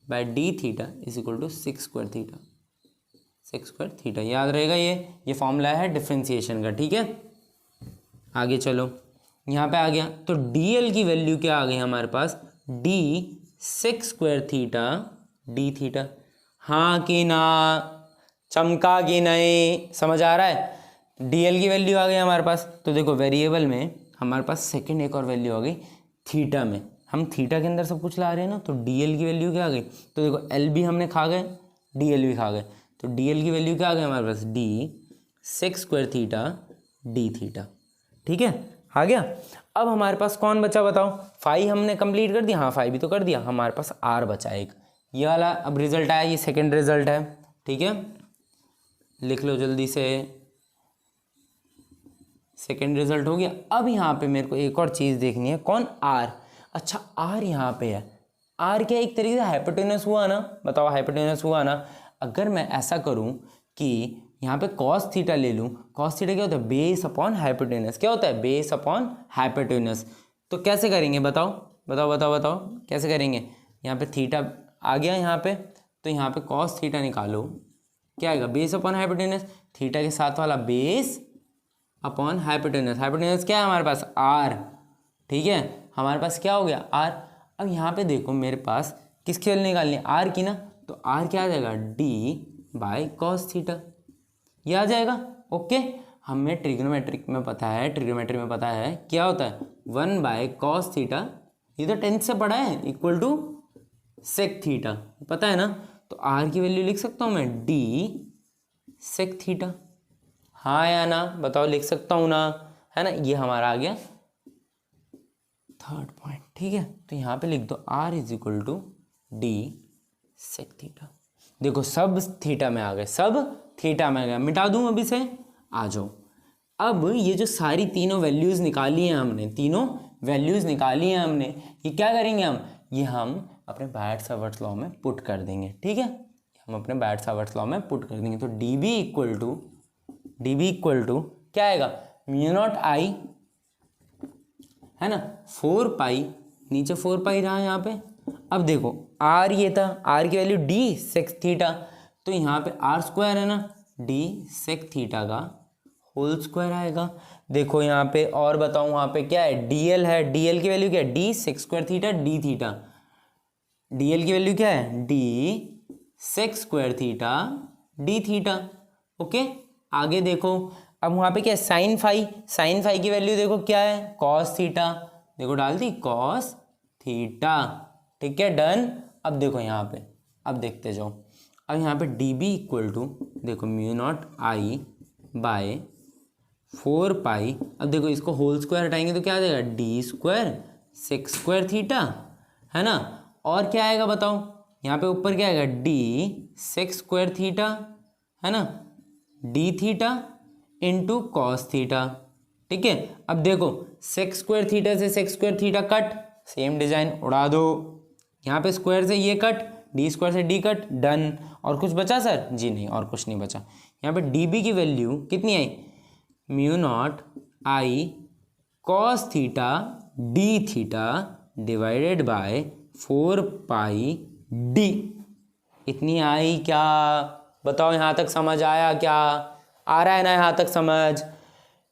by D theta is equal to sec square theta, sec square theta, याद रहेगा। ये फॉर्मूला है डिफ्रेंशिएशन का। ठीक है, आगे चलो, यहाँ पे आ गया तो dl की वैल्यू क्या आ गई हमारे पास, d sec square theta D theta. हाँ कि ना, चमका कि नहीं, समझ आ रहा है। डीएल की वैल्यू आ गई हमारे पास। तो देखो वेरिएबल में हमारे पास सेकंड एक और वैल्यू आ गई थीटा में, हम थीटा के अंदर सब कुछ ला रहे हैं ना, तो डीएल की वैल्यू क्या आ गई, तो देखो एल भी हमने खा गए, डीएल भी खा गए, तो डीएल की वैल्यू क्या आ गई हमारे पास, D sec square theta D theta. ठीक है, आ गया। अब हमारे पास कौन बचा बताओ, फाई हमने कंप्लीट कर दिया, हाँ फाई भी तो कर दिया, हमारे पास आर बचा एक, ये वाला अब रिजल्ट आया, ये सेकंड रिजल्ट है। ठीक है, लिख लो जल्दी से, सेकंड रिजल्ट हो गया। अब यहाँ पे मेरे को एक और चीज़ देखनी है, कौन, आर। अच्छा आर यहाँ पे है, आर क्या एक तरीके से हाइपोटेनस हुआ ना, बताओ हाइपोटेनस हुआ ना। अगर मैं ऐसा करूँ कि यहाँ पे कॉस थीटा ले लूँ, कॉस थीटा क्या होता है, बेस अपॉन हाइपोटेनस, क्या होता है, बेस अपॉन हाइपोटेनस। तो कैसे करेंगे बताओ बताओ बताओ बताओ, कैसे करेंगे, यहाँ पे थीटा आ गया यहाँ पे, तो यहाँ पे कॉस थीटा निकालो, क्या आएगा, बेस अपॉन हाइपोटेनस, थीटा के साथ वाला बेस अपॉन हाइपोटेनस, हाइपोटेनस क्या है हमारे पास, आर। ठीक है, हमारे पास क्या हो गया, आर। अब यहाँ पे देखो मेरे पास किसकी वैल्यू निकालनी है, आर की ना, तो आर क्या आ जाएगा, डी बाई कॉस थीटा, ये आ जाएगा। ओके, हमें ट्रिग्नोमेट्रिक में पता है, ट्रिग्नोमेट्री में पता है क्या होता है, 1 बाय कॉस थीटा, ये तो 10th से पढ़ा है, इक्वल टू सेक थीटा, पता है ना। तो आर की वैल्यू लिख सकता हूँ मैं, डी सेक थीटा, हाँ या ना बताओ, लिख सकता हूँ ना, है ना, ये हमारा आ गया थर्ड पॉइंट। ठीक है, तो यहाँ पे लिख दो R is equal to D sec theta. देखो सब थीटा में आ गए, सब थीटा में आ गया, मिटा दूँ अभी से, आ जाओ। अब ये जो सारी तीनों वैल्यूज़ निकाली हैं हमने, तीनों वैल्यूज़ निकाली हैं हमने, ये क्या करेंगे हम, ये हम अपने बायट-सावर्त लॉ में पुट कर देंगे। ठीक है, हम अपने बायट-सावर्त लॉ में पुट कर देंगे। तो डी बी इक्वल टू क्या आएगा, म्यू नॉट आई, है ना, 4 पाई, नीचे 4 पाई रहा यहाँ पे। अब देखो आर ये था, आर की वैल्यू डी सेक थीटा, तो यहाँ पे आर स्क्वायर है ना, डी सेक थीटा का होल स्क्वायर आएगा। देखो यहाँ पे और बताऊँ, वहाँ पे क्या है, डीएल है, डीएल की वैल्यू क्या है, D sec square theta D theta, DL की वैल्यू क्या है, D sec square theta D theta. Okay, आगे देखो, अब वहाँ पे क्या है, साइन फाई की वैल्यू देखो क्या है, कॉस थीटा, देखो डाल दी कॉस थीटा। ठीक है, डन। अब देखो यहाँ पे, अब देखते जाओ, अब यहाँ पे डी बी इक्वल टू देखो म्यू नॉट आई बाय 4 पाई, अब देखो इसको होल स्क्वायर हटाएंगे तो क्या आ जाएगा, D square sec square theta, है ना, और क्या आएगा बताओ, यहाँ पे ऊपर क्या आएगा, डी सेक स्क्वायर थीटा, है ना, D theta into cos theta. ठीक है, अब देखो सेक स्क्वायर थीटा से sec square theta cut, same design उड़ा दो, यहाँ पे स्क्वायर से ये कट, डी स्क्वायर से डी कट, डन। और कुछ बचा सर, जी नहीं, और कुछ नहीं बचा। यहाँ पे डी बी की वैल्यू कितनी आई, mu naught I cos theta D theta divided by 4 pi D, इतनी आई क्या, बताओ, यहाँ तक समझ आया क्या, आ रहा है ना यहाँ तक समझ।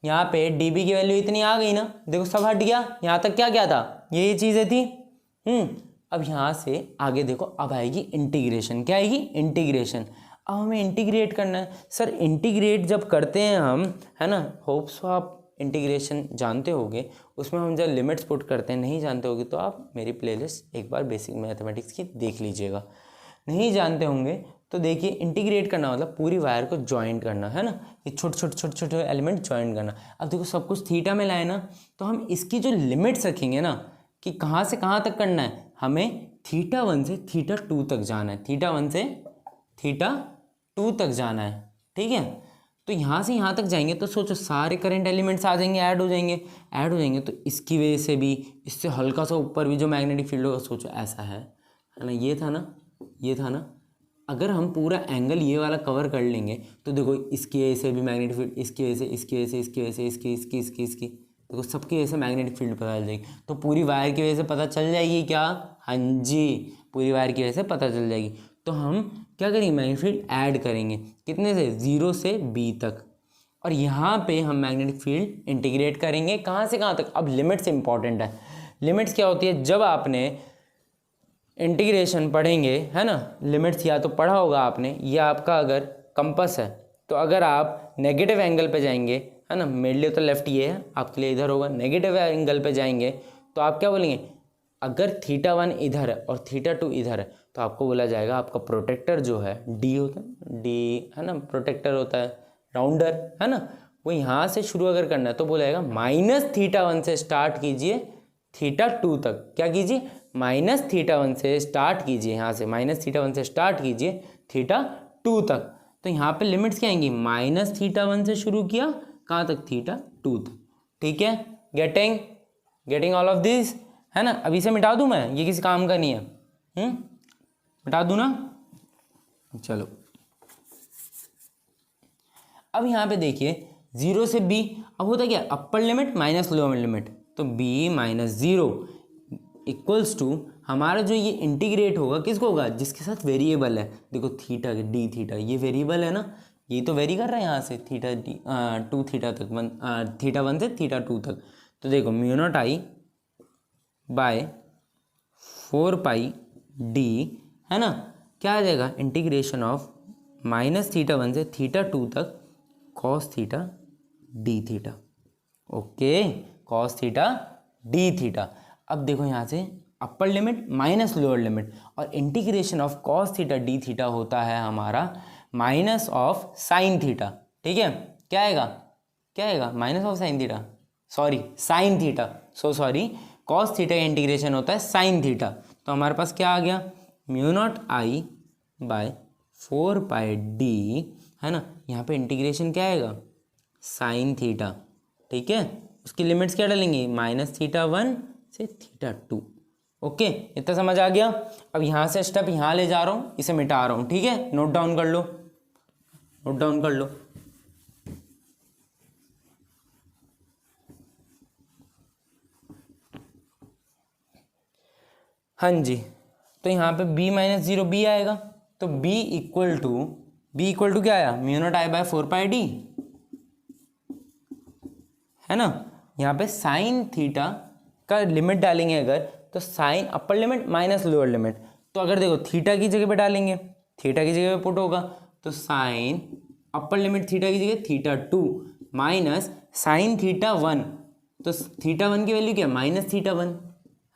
यहाँ पे डी बी की वैल्यू इतनी आ गई ना, देखो सब हट गया, यहाँ तक क्या क्या था, ये चीज़ें थी। अब यहाँ से आगे देखो, अब आएगी इंटीग्रेशन, क्या आएगी, इंटीग्रेशन। अब हमें इंटीग्रेट करना है सर, इंटीग्रेट जब करते हैं हम, है ना, होप्स आप इंटीग्रेशन जानते होगे, उसमें हम जब लिमिट्स पुट करते हैं, नहीं जानते होगे तो आप मेरी प्लेलिस्ट एक बार बेसिक मैथमेटिक्स की देख लीजिएगा, नहीं जानते होंगे तो देखिए, इंटीग्रेट करना मतलब पूरी वायर को ज्वाइंट करना, है ना, ये छोटे छोटे एलिमेंट ज्वाइंट करना। अब देखो सब कुछ थीटा में लाए ना, तो हम इसकी जो लिमिट्स रखेंगे ना, कि कहाँ से कहाँ तक करना है, हमें थीटा 1 से थीटा 2 तक जाना है, थीटा 1 से थीटा 2 तक जाना है। ठीक है, तो यहाँ से यहाँ तक जाएंगे तो सोचो सारे करंट एलिमेंट्स आ जाएंगे, ऐड हो जाएंगे, तो इसकी वजह से भी, इससे हल्का सा ऊपर भी जो मैग्नेटिक फील्ड होगा, सोचो ऐसा है ना, ये था ना, अगर हम पूरा एंगल ये वाला कवर कर लेंगे तो देखो इसकी वजह से भी मैग्नेटिक फील्ड, इसकी वजह से, इसकी देखो सबकी वजह से मैग्नेटिक फील्ड पता चल जाएगी। तो पूरी वायर की वजह से पता चल जाएगी क्या, हाँ जी, पूरी वायर की वजह से पता चल जाएगी। तो हम क्या करेंगे, मैग्नेटिक फील्ड ऐड करेंगे, कितने से, 0 से b तक, और यहाँ पे हम मैग्नेटिक फील्ड इंटीग्रेट करेंगे, कहाँ से कहाँ तक। अब लिमिट्स इंपॉर्टेंट है, लिमिट्स क्या होती है, जब आपने इंटीग्रेशन पढ़ेंगे, है ना, लिमिट्स या तो पढ़ा होगा आपने, या आपका अगर कंपास है तो अगर आप नेगेटिव एंगल पे जाएंगे, है ना, मेरे लिए तो लेफ्ट ये है, आपके लिए इधर होगा, नेगेटिव एंगल पे जाएंगे तो आप क्या बोलेंगे, अगर θ1 इधर है और θ2 इधर है तो आपको बोला जाएगा आपका प्रोटेक्टर जो है डी होता है, डी है ना, प्रोटेक्टर होता है, राउंडर, है ना, वो यहाँ से शुरू अगर करना है तो बोलेगा -θ1 से स्टार्ट कीजिए θ2 तक। क्या कीजिए, -θ1 से स्टार्ट कीजिए, यहाँ से -θ1 से स्टार्ट कीजिए θ2 तक। तो यहाँ पे लिमिट्स क्या आएंगी, -θ1 से शुरू किया कहाँ तक, θ2 तक। ठीक है, गेटिंग ऑल ऑफ दिस, है ना। अभी से मिटा दूं मैं, ये किसी काम का नहीं है, मिटा दूं ना। चलो अब यहाँ पे देखिए 0 से b, अब होता क्या, अपर लिमिट माइनस लोअर लिमिट, तो b - 0 इक्वल्स टू हमारा जो ये इंटीग्रेट होगा किसको होगा, जिसके साथ वेरिएबल है। देखो थीटा डी थीटा ये वेरिएबल है ना, ये तो वेरी कर रहा है यहाँ से थीटा डी 2 थीटा तक, θ1 से θ2 तक। तो देखो μ0 I / 4πd, है ना, क्या आ जाएगा, इंटीग्रेशन ऑफ -θ1 से θ2 तक cos theta D theta. Okay, cos theta D theta. अब देखो यहाँ से upper limit minus lower limit, और integration of cos theta D theta होता है हमारा माइनस ऑफ साइन थीटा। ठीक है, क्या आएगा minus of sine theta, sorry sine theta, sorry cos theta का इंटीग्रेशन होता है साइन थीटा। तो हमारे पास क्या आ गया, μ0 I / 4πd, है ना, यहाँ पे इंटीग्रेशन क्या आएगा, साइन थीटा। ठीक है, उसकी लिमिट्स क्या डालेंगे, -θ1 से θ2। ओके, इतना समझ आ गया। अब यहाँ से स्टेप यहाँ ले जा रहा हूँ, इसे मिटा रहा हूँ। ठीक है, नोट डाउन कर लो। हाँ जी, तो यहाँ पे b - 0 b आएगा, तो b इक्वल टू क्या आया, μ0 I / 4πd, है ना। यहाँ पे साइन थीटा का लिमिट डालेंगे अगर, तो sine upper limit minus lower limit, तो अगर देखो थीटा की जगह पे डालेंगे, थीटा की जगह पे पुट होगा, तो साइन अपर लिमिट थीटा की जगह θ2 माइनस साइन θ1, तो θ1 की वैल्यू क्या, -θ1,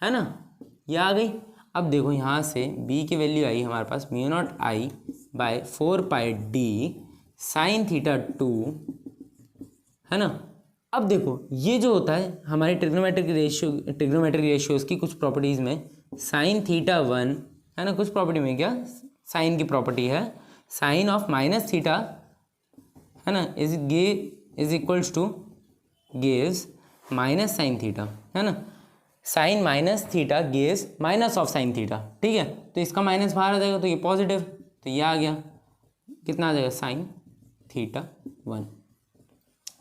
है ना, ये आ गई। अब देखो यहाँ से b की वैल्यू आई हमारे पास μ0 I / 4πd साइन θ2, है ना। अब देखो ये जो होता है हमारे ट्रिग्नोमेट्रिक रेशियोज की कुछ प्रॉपर्टीज़ में साइन θ1, है ना, कुछ प्रॉपर्टी में क्या साइन की प्रॉपर्टी है, साइन ऑफ माइनस थीटा, है ना, is equals to gives minus sine theta, है ना, sine minus theta gives minus of sine theta. ठीक है, तो इसका माइनस बाहर आ जाएगा, तो ये पॉजिटिव, तो ये आ गया, कितना आ जाएगा, साइन θ1।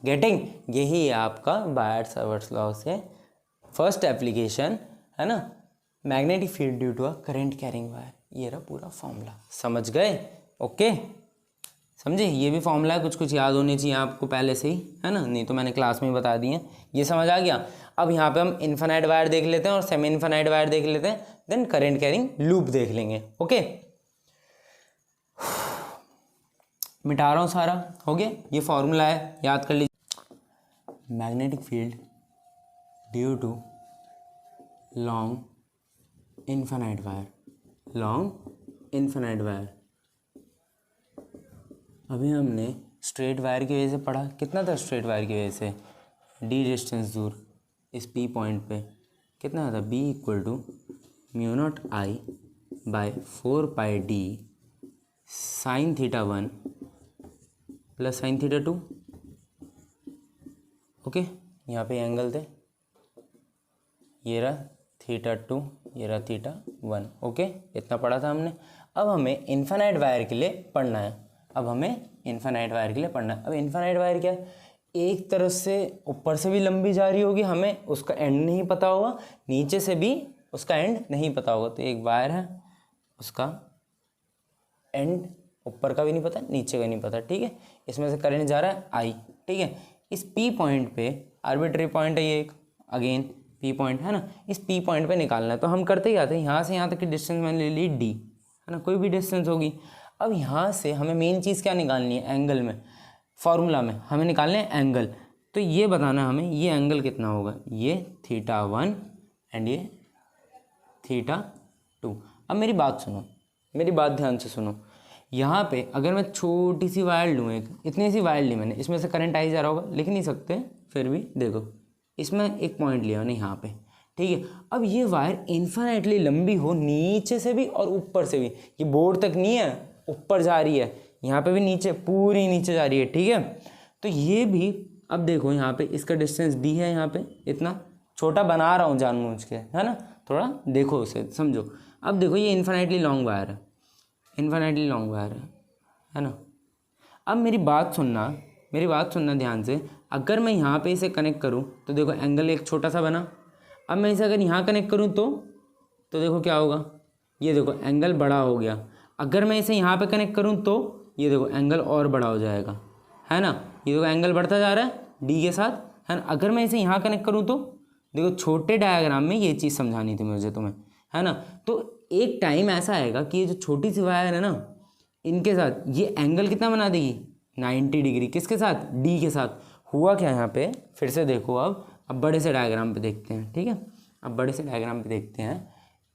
गेटिंग, यही है आपका बायट-सावर्ट्स लॉ से फर्स्ट एप्लीकेशन, है ना, magnetic field due to a current carrying wire. ये रहा पूरा फॉर्मूला, समझ गए। ओके, समझे, ये भी फॉर्मूला है, कुछ याद होने चाहिए आपको पहले से ही, है ना, नहीं तो मैंने क्लास में बता दिए। ये समझ आ गया। अब यहाँ पे हम इन्फिनाइट वायर देख लेते हैं और सेमी इन्फिनाइट वायर देख लेते हैं, देन करंट कैरिंग लूप देख लेंगे। ओके, मिटा रहा हूँ, सारा हो गया, ये फॉर्मूला है, याद कर लीजिए। Magnetic field due to long infinite wire, अभी हमने स्ट्रेट वायर की वजह से पढ़ा, कितना था स्ट्रेट वायर की वजह से, d डिस्टेंस दूर इस p पॉइंट पे कितना था, b equal to μ0 I / 4πd sine θ1 plus sine θ2। Okay, यहाँ पे एंगल थे, ये रहा θ2, ये रहा θ1। ओके, इतना पढ़ा था हमने। अब हमें इन्फिनाइट वायर के लिए पढ़ना है, अब इन्फिनाइट वायर क्या है, एक तरफ से ऊपर से भी लंबी जा रही होगी, हमें उसका एंड नहीं पता होगा, नीचे से भी उसका एंड नहीं पता होगा। तो एक वायर है, उसका एंड ऊपर का भी नहीं पता, नीचे का नहीं पता। ठीक है, इसमें से करंट जा रहा है I। ठीक है, इस P पॉइंट पे, आर्बिट्री पॉइंट है ये एक, अगेन P पॉइंट, है ना, इस P पॉइंट पे निकालना है। तो हम करते ही आते हैं, यहाँ से यहाँ तक की डिस्टेंस मैंने ले ली d, है ना, कोई भी डिस्टेंस होगी। अब यहाँ से हमें मेन चीज़ क्या निकालनी है, एंगल में। फॉर्मूला में हमें निकालने हैं एंगल, तो ये बताना है हमें ये एंगल कितना होगा, ये θ1 एंड ये θ2। अब मेरी बात सुनो, मेरी बात ध्यान से सुनो। यहाँ पे अगर मैं छोटी सी वायर लूँ, एक इतनी सी वायर ली मैंने, इसमें से करंट आई जा रहा होगा, लिख नहीं सकते फिर भी देखो, इसमें एक पॉइंट लिया मैंने यहाँ पे, ठीक है। अब ये वायर इन्फिनिटली लंबी हो, नीचे से भी और ऊपर से भी, ये बोर्ड तक नहीं है, ऊपर जा रही है, यहाँ पे भी नीचे, पूरी नीचे जा रही है, ठीक है। तो ये भी अब देखो यहाँ पे इसका डिस्टेंस डी है, यहाँ पे इतना छोटा बना रहा हूँ जानबूझ के, है ना, थोड़ा देखो उसे समझो। अब देखो ये इन्फिनिटली लॉन्ग वायर है, इन्फिनिटली लॉन्ग वायर है ना। अब मेरी बात सुनना ध्यान से। अगर मैं यहाँ पे इसे कनेक्ट करूँ तो देखो एंगल एक छोटा सा बना। अब मैं इसे अगर यहाँ कनेक्ट करूँ तो देखो क्या होगा, ये देखो एंगल बड़ा हो गया। अगर मैं इसे यहाँ पे कनेक्ट करूँ तो ये देखो एंगल और बड़ा हो जाएगा, है ना। ये देखो एंगल बढ़ता जा रहा है डी के साथ, है ना। अगर मैं इसे यहाँ कनेक्ट करूँ तो देखो, छोटे डायग्राम में ये चीज़ समझानी थी मुझे तुम्हें, है ना। तो एक टाइम ऐसा आएगा कि ये जो छोटी सी वायर है ना, इनके साथ ये एंगल कितना बना देगी, 90 डिग्री। किसके साथ, डी के साथ। हुआ क्या यहाँ पे, फिर से देखो। अब बड़े से डायग्राम पे देखते हैं, ठीक है। अब बड़े से डायग्राम पे देखते हैं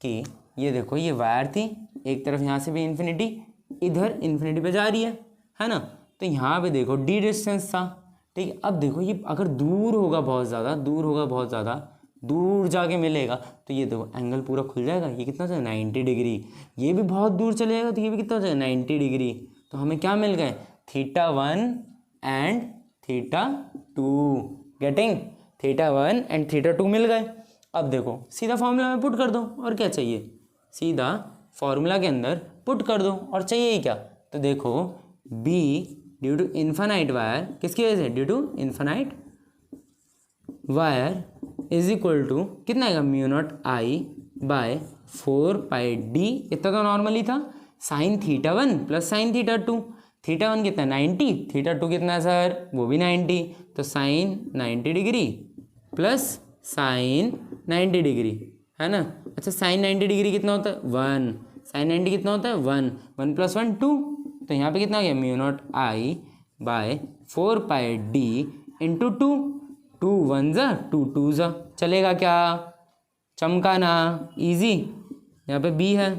कि ये देखो, ये वायर थी, एक तरफ यहाँ से भी इन्फिनिटी, इधर इन्फिनिटी पे जा रही है ना। तो यहाँ पे देखो डी डिस्टेंस था, ठीक है। अब देखो ये अगर दूर होगा बहुत ज़्यादा, दूर जाके मिलेगा, तो ये देखो एंगल पूरा खुल जाएगा। ये कितना हो जाएगा, 90 डिग्री। ये भी बहुत दूर चले जाएगा तो ये भी कितना हो जाएगा, 90 डिग्री। तो हमें क्या मिल गए, θ1 एंड θ2। गेटिंग, θ1 एंड θ2 मिल गए। अब देखो सीधा फॉर्मूला में पुट कर दो, और क्या चाहिए, सीधा फॉर्मूला के अंदर पुट कर दो, और चाहिए ही क्या। तो देखो B due to infinite wire, किसकी वजह से, due to infinite wire is equal to कितना आएगा, μ0I/4πd। इतना तो नॉर्मली था, साइन θ1 प्लस साइन θ2। θ1 कितना, 90, θ2 कितना है सर, वो भी 90। तो sine 90 degree plus sine 90 degree, है ना। अच्छा साइन 90 डिग्री कितना होता है, 1। साइन 90 कितना होता है, 1, 1 + 1 2। तो यहाँ पे कितना आ गया, μ0I/4πd इंटू 2, 2 1 ज़ा 2 2 ज़ा, चलेगा क्या, चमका ना, ईजी। यहाँ पे बी है,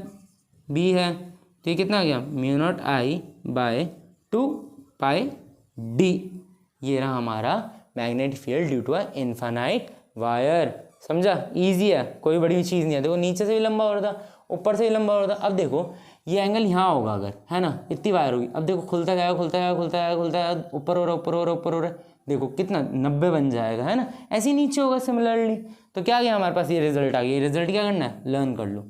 तो ये कितना आ गया, μ0I/2πd। ये रहा हमारा magnetic field due to a infinite wire. समझा, ईजी है, कोई बड़ी चीज़ नहीं है। देखो नीचे से भी लंबा हो रहा था, ऊपर से भी लंबा हो रहा था। अब देखो ये एंगल यहाँ होगा अगर, है ना, इतनी वायर होगी। अब देखो खुलता जाएगा, ऊपर हो रहा है। देखो कितना 90 बन जाएगा, है ना। ऐसे ही नीचे होगा सिमिलरली। तो क्या गया हमारे पास, ये रिजल्ट आ गया। ये रिजल्ट क्या करना है, लर्न कर लो,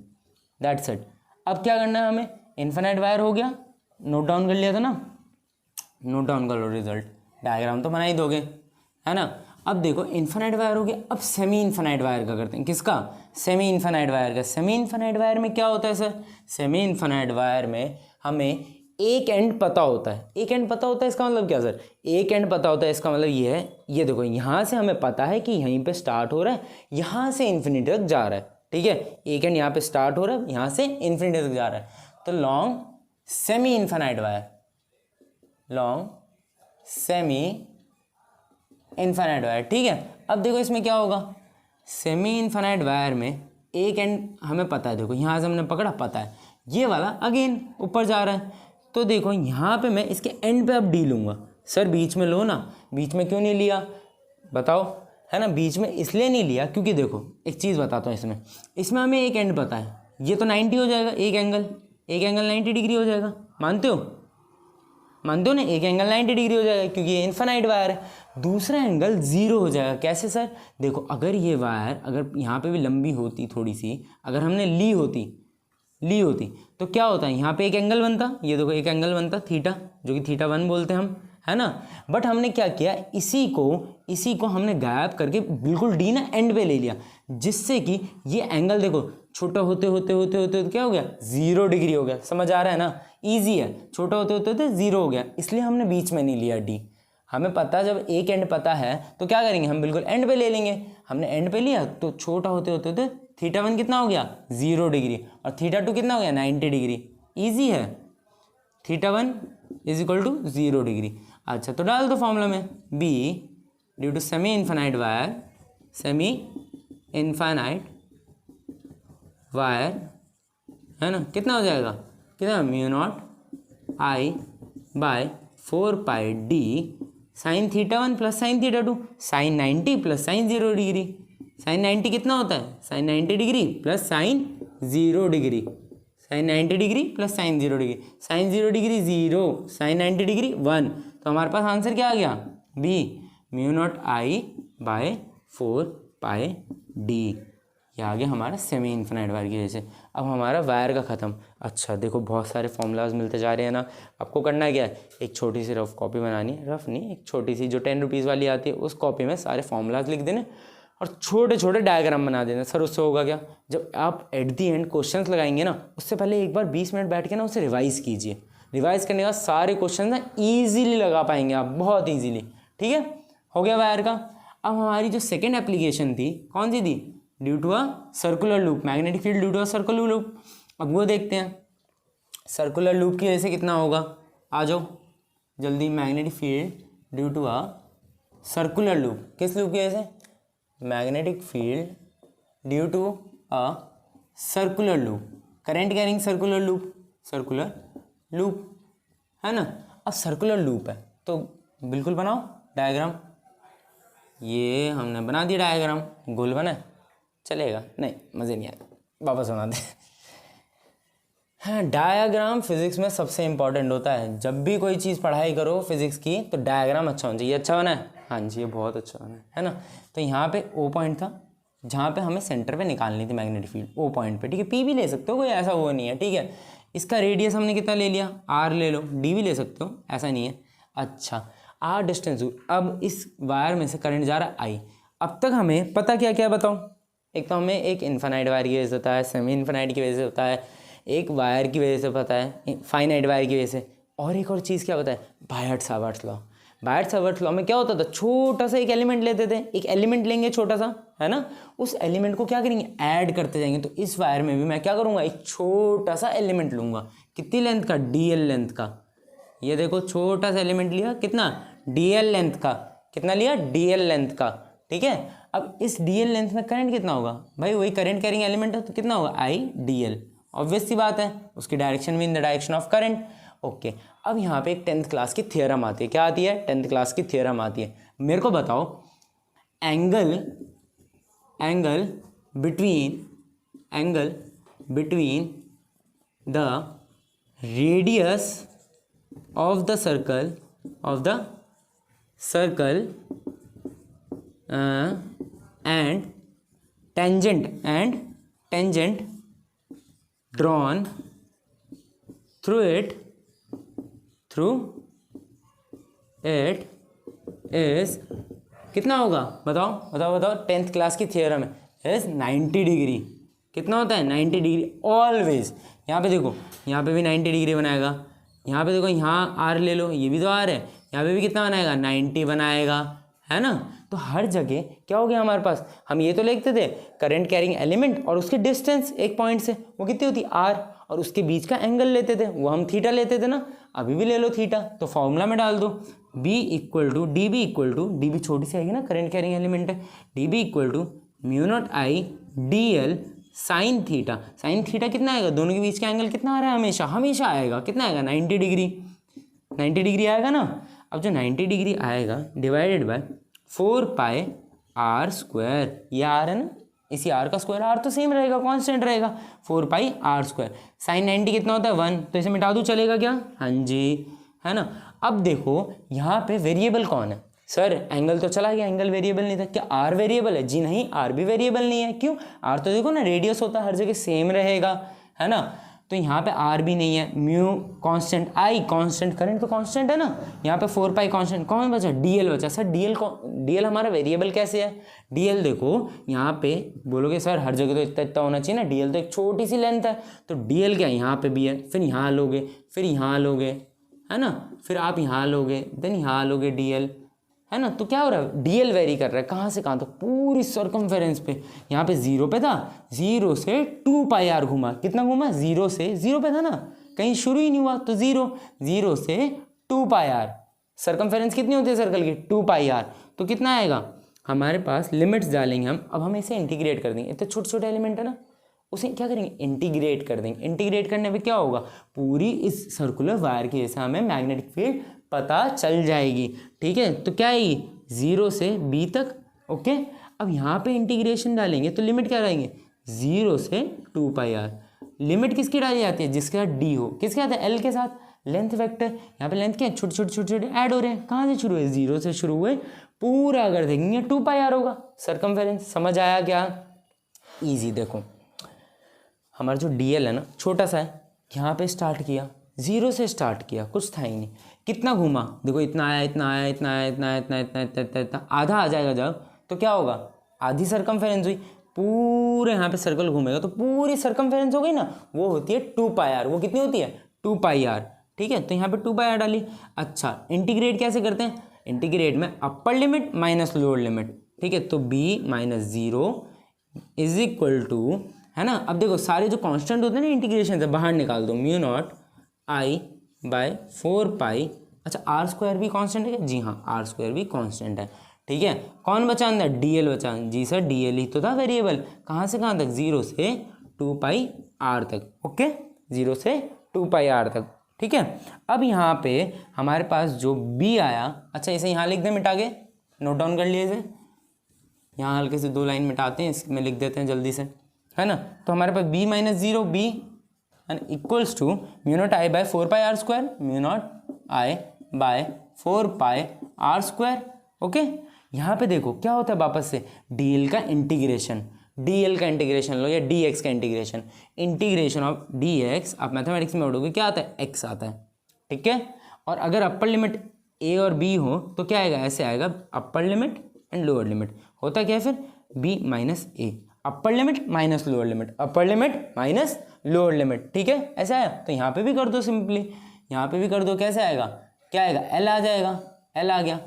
दैट्स इट। अब क्या करना है हमें, इन्फिनाइट वायर हो गया, नोट डाउन कर लिया था ना, नोट डाउन कर लो रिजल्ट। डायग्राम तो बना ही दोगे, है ना। अब देखो इन्फिनाइट वायर हो गया। अब सेमी इन्फिनाइट वायर का करते हैं, किसका, सेमी इन्फिनाइट वायर का। सेमी इन्फिनाइट वायर में क्या होता है सर, सेमी इन्फिनाइट वायर में हमें एक एंड पता होता है। एक एंड पता होता है इसका मतलब क्या सर, एक एंड पता होता है इसका मतलब ये है, ये देखो यहाँ से हमें पता है कि यहीं पे स्टार्ट हो रहा है, यहाँ से इन्फिनिटी तक जा रहा है, ठीक है। एक एंड यहाँ पे स्टार्ट हो रहा है, यहाँ से इन्फिनिटी तक जा रहा है। तो long semi infinite wire, long semi infinite wire, ठीक है। अब देखो इसमें क्या होगा, सेमी इन्फिनाइट वायर में एक एंड हमें पता है, देखो यहाँ से हमने पकड़ा, पता है ये वाला अगेन ऊपर जा रहा है। तो देखो यहाँ पे मैं इसके एंड पे अब डी लूँगा। सर बीच में लो ना, बीच में क्यों नहीं लिया बताओ, है ना। बीच में इसलिए नहीं लिया क्योंकि देखो एक चीज़ बताता हूँ, इसमें हमें एक एंड पता है, ये तो 90 हो जाएगा, एक एंगल 90 डिग्री हो जाएगा। मानते हो ना, एक एंगल 90 डिग्री हो जाएगा क्योंकि ये इन्फिनाइट वायर है। दूसरा एंगल 0 हो जाएगा। कैसे सर, देखो अगर ये वायर अगर यहाँ पे भी लंबी होती थोड़ी सी, अगर हमने ली होती तो क्या होता है, यहाँ पे एक एंगल बनता, ये देखो एक एंगल बनता थीटा, जो कि θ1 बोलते हैं हम, है ना। बट हमने क्या किया, इसी को हमने गायब करके बिल्कुल डी ना एंड पे ले लिया, जिससे कि ये एंगल देखो छोटा होते क्या हो गया, 0 डिग्री हो गया। समझ आ रहा है ना, ईजी है। छोटा होते 0 हो गया, इसलिए हमने बीच में नहीं लिया डी। हमें पता, जब एक एंड पता है तो क्या करेंगे, हम बिल्कुल एंड पे ले लेंगे। हमने एंड पे लिया तो छोटा होते θ1 कितना हो गया, 0 डिग्री, और θ2 कितना हो गया, 90 डिग्री। ईजी है, θ1 इज इक्वल टू 0 डिग्री। अच्छा तो डाल दो फॉर्मूला में, B due to semi infinite wire, semi infinite wire, है ना, कितना हो जाएगा, कितना, mu naught I by 4 pi D sine theta 1 plus sine theta 2, sine 90 plus sine 0 degree. Sine 90 कितना होता है, sine 90 degree plus sine 0 degree, sine 90 degree plus sine 0 degree, sine 0 degree 0, sine 90 degree 1। तो हमारे पास आंसर क्या आ गया, B mu naught I by 4 pi D. ये आ गया हमारा सेमी इन्फिनाइट वायर की वजह से। अब हमारा वायर का ख़त्म। अच्छा देखो बहुत सारे फॉर्मूलाज मिलते जा रहे हैं ना, आपको करना क्या है, एक छोटी सी रफ कॉपी बनानी है, रफ नहीं, एक छोटी सी जो 10 रुपीज़ वाली आती है, उस कॉपी में सारे फॉर्मूलाज लिख देने और छोटे छोटे डायग्राम बना देना। सर उससे होगा क्या, जब आप एट दी एंड क्वेश्चंस लगाएंगे ना, उससे पहले एक बार 20 मिनट बैठ के ना उसे रिवाइज़ कीजिए। रिवाइज़ करने के बाद सारे क्वेश्चन ना ईजिली लगा पाएंगे आप, बहुत ईजिली। ठीक है, हो गया वायर का। अब हमारी जो सेकेंड एप्लीकेशन थी, कौन सी थी, due to a circular loop, magnetic field due to a circular loop. अब वो देखते हैं सर्कुलर लूप की वजह से कितना होगा, आ जाओ जल्दी। Magnetic field due to a circular loop, किस लूप की वजह से, magnetic field due to a circular loop, current carrying circular loop, circular loop, है ना। अब सर्कुलर लूप है तो बिल्कुल बनाओ डायग्राम। ये हमने बना दिया डायग्राम, गोल बना है, चलेगा, नहीं मज़े नहीं आया, वापस बना दे। हाँ, डायग्राम फिजिक्स में सबसे इंपॉर्टेंट होता है। जब भी कोई चीज़ पढ़ाई करो फिजिक्स की तो डायग्राम अच्छा होना चाहिए। अच्छा बना है, हाँ जी ये बहुत अच्छा बना है ना। तो यहाँ पे ओ पॉइंट था जहाँ पे हमें सेंटर पे निकालनी थी मैग्नेटिक फील्ड, ओ पॉइंट पे, ठीक है। पी भी ले सकते हो, कोई ऐसा वो नहीं है, ठीक है। इसका रेडियस हमने कितना ले लिया, आर ले लो, डी भी ले सकते हो, ऐसा नहीं है। अच्छा आर डिस्टेंस दूर। अब इस वायर में से करंट जा रहा है आई। अब तक हमें पता क्या क्या बताओ, एक तो हमें एक इन्फाइनाइट वायर की वजह से होता है, सेमी इन्फाइनाइट की वजह से होता है, एक वायर की वजह से पता है, फाइनाइट वायर की वजह से, और एक और चीज़ क्या पता है, बायट-सावर्ट्स लॉ। बायट-सावर्ट्स लॉ में क्या होता था, छोटा सा एक एलिमेंट लेते थे, एक एलिमेंट लेंगे छोटा सा, है ना, उस एलिमेंट को क्या करेंगे, ऐड करते जाएंगे। तो इस वायर में भी मैं क्या करूँगा, एक छोटा सा एलिमेंट लूँगा, कितनी लेंथ का, DL लेंथ का। ये देखो छोटा सा एलिमेंट लिया, कितना, DL लेंथ का, कितना लिया, DL लेंथ का, ठीक है। अब इस DL लेंथ में करंट कितना होगा, भाई वही करंट कैरिंग एलिमेंट है तो कितना होगा, IDL, ऑब्वियस सी बात है, उसकी डायरेक्शन भी in the direction of current. Okay, अब यहाँ पे एक 10th क्लास की थ्योरम आती है, क्या आती है, 10th क्लास की थ्योरम आती है। मेरे को बताओ angle between the radius of the circle and tangent drawn through it is कितना होगा, बताओ 10th क्लास की थ्योरम है, इज 90 डिग्री। कितना होता है, 90 डिग्री ऑलवेज। यहाँ पे देखो, यहाँ पे भी 90 डिग्री बनाएगा, यहाँ पे देखो, यहाँ आर ले लो, ये भी तो आर है, यहाँ पे भी कितना बनाएगा, 90 बनाएगा, है ना। तो हर जगह क्या हो गया हमारे पास, हम ये तो लिखते थे करंट कैरिंग एलिमेंट और उसकी डिस्टेंस एक पॉइंट से वो कितनी होती, आर, और उसके बीच का एंगल लेते थे, वो हम थीटा लेते थे ना, अभी भी ले लो थीटा। तो फॉर्मूला में डाल दो, B equal to D B छोटी सी आएगी ना, करंट कैरिंग एलिमेंट है, D B equal to mu naught I D L sine theta कितना आएगा, दोनों के बीच का एंगल कितना आ रहा है, हमेशा आएगा, कितना आएगा, 90 डिग्री आएगा ना। अब जो 90 डिग्री आएगा divided by 4 pi R square, ये आर है ना, इसी आर का स्क्वायर, आर तो सेम रहेगा, कांस्टेंट रहेगा, 4 पाई आर स्क्वायर। साइन 90 कितना होता है, 1, तो इसे मिटा दूँ चलेगा क्या, हाँ जी, है ना। अब देखो यहाँ पे वेरिएबल कौन है, सर एंगल तो चला गया, एंगल वेरिएबल नहीं था, क्या आर वेरिएबल है, जी नहीं, आर भी वेरिएबल नहीं है। क्यों, आर तो देखो ना रेडियस होता है, हर जगह सेम रहेगा, है ना। तो यहाँ पे आर भी नहीं है, म्यू कांस्टेंट, आई कांस्टेंट, करंट तो कांस्टेंट है ना, यहाँ पे 4 पाई कांस्टेंट, कौन बचा, DL बचा। सर DL हमारा वेरिएबल कैसे है, DL देखो यहाँ पे बोलोगे सर हर जगह तो इतना होना चाहिए ना, DL तो एक छोटी सी लेंथ है, तो DL क्या यहाँ पे भी है, फिर यहाँ लोगे, फिर यहाँ लोगे, है ना, फिर आप यहाँ लोगे, देन यहाँ लोगे DL, है ना। तो क्या हो रहा है, DL वेरी कर रहा है, कहाँ से कहाँ तक, पूरी सर्कमफेरेंस पे। यहाँ पे 0 पे था, 0 से 2 पाई आर घूमा, कितना घूमा, 0 से 0 पे था ना, कहीं शुरू ही नहीं हुआ, तो 0 से 2πr। सर्कमफेरेंस कितनी होती है सर्कल की? 2πr। तो कितना आएगा हमारे पास? लिमिट्स डालेंगे हम। अब हम इसे इंटीग्रेट कर देंगे, तो छोटे छोटे एलिमेंट है ना, उसे क्या करेंगे? इंटीग्रेट कर देंगे। इंटीग्रेट करने में क्या होगा? पूरी इस सर्कुलर वायर की जैसे हमें मैग्नेटिक फील्ड पता चल जाएगी। ठीक है, तो क्या आएगी? 0 से b तक। ओके, अब यहाँ पे इंटीग्रेशन डालेंगे तो लिमिट क्या रहेंगे? 0 से 2πr। लिमिट किसकी डाली जाती है? जिसके साथ d हो। किसके साथ है? l के साथ। लेंथ वेक्टर, यहाँ पे लेंथ क्या है? छोटे छोटे छोटे छोटे ऐड हो रहे हैं। कहाँ से शुरू हुए? 0 से शुरू हुए, पूरा अगर देखेंगे 2πr होगा सर्कमफेरेंस। समझ आया क्या? इजी। देखो हमारा जो dl है ना, छोटा सा है, यहाँ पे स्टार्ट किया, 0 से स्टार्ट किया, कुछ था ही नहीं। कितना घूमा? देखो इतना आया, इतना आया, इतना आया, इतना आया, इतना इतना इतना इतना इतना, आधा आ जाएगा जब, तो क्या होगा? आधी सर्कमफेरेंस हुई। पूरे यहाँ पे सर्कल घूमेगा तो पूरी सर्कमफेरेंस हो गई ना, वो होती है 2πr। वो कितनी होती है? 2πr। ठीक है, तो यहाँ पे 2πr डाली। अच्छा, इंटीग्रेट कैसे करते हैं? इंटीग्रेट में upper limit minus lower limit. ठीक है, तो b minus 0 is equal to, है ना। अब देखो सारे जो कांस्टेंट होते हैं ना इंटीग्रेशन से, बाहर निकाल दो। Mu naught I bye 4π। अच्छा, आर स्क्वायर भी कांस्टेंट है क्या? जी हाँ, आर स्क्वायर भी कांस्टेंट है। ठीक है, कौन बचा अंदर? डीएल बचा। जी सर, डीएल ही तो था वेरिएबल। कहाँ से कहाँ तक? 0 से 2πr तक। ओके, 0 से 2πr तक। ठीक है, अब यहाँ पे हमारे पास जो b आया, अच्छा इसे यहाँ लिख दें मिटा के, नोट डाउन कर लिए इसे। यहाँ हल्के से 2 लाइन मिटाते हैं, इसमें लिख देते हैं जल्दी से, है ना। तो हमारे पास b minus 0 b equals to mu naught I by 4πr square. Mu naught I by 4πr square. Okay, यहाँ पे देखो क्या होता है वापस से? dl का इंटीग्रेशन, dl का इंटीग्रेशन लो या dx का इंटीग्रेशन। इंटीग्रेशन ऑफ dx आप मैथमेटिक्स में पढ़ोगे क्या आता है? x आता है। ठीक है, और अगर अपर लिमिट a और b हो तो क्या आएगा? ऐसे आएगा, upper limit and lower limit. होता क्या है फिर? b minus a, upper limit minus lower limit, upper limit minus lower limit. ठीक है, ऐसा आया। तो यहाँ पे भी कर दो सिंपली, यहाँ पे भी कर दो। कैसे आएगा? क्या आएगा? l आ जाएगा, l आ गया।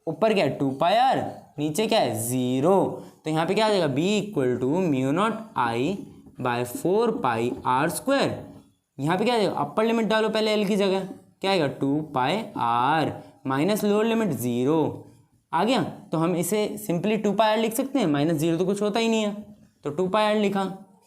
ऊपर क्या है? 2πr, नीचे क्या है? 0। तो यहाँ पे क्या आ जाएगा? b equal to mu naught I by 4πr square. यहाँ पे क्या आ जाएगा? अपर लिमिट डालो पहले l की जगह, क्या आएगा? 2πr माइनस लोअर लिमिट 0 आ गया। तो हम इसे सिंपली 2πr लिख सकते हैं। माइनस 0 तो कुछ होता ही नहीं है, तो 2πr लिखा,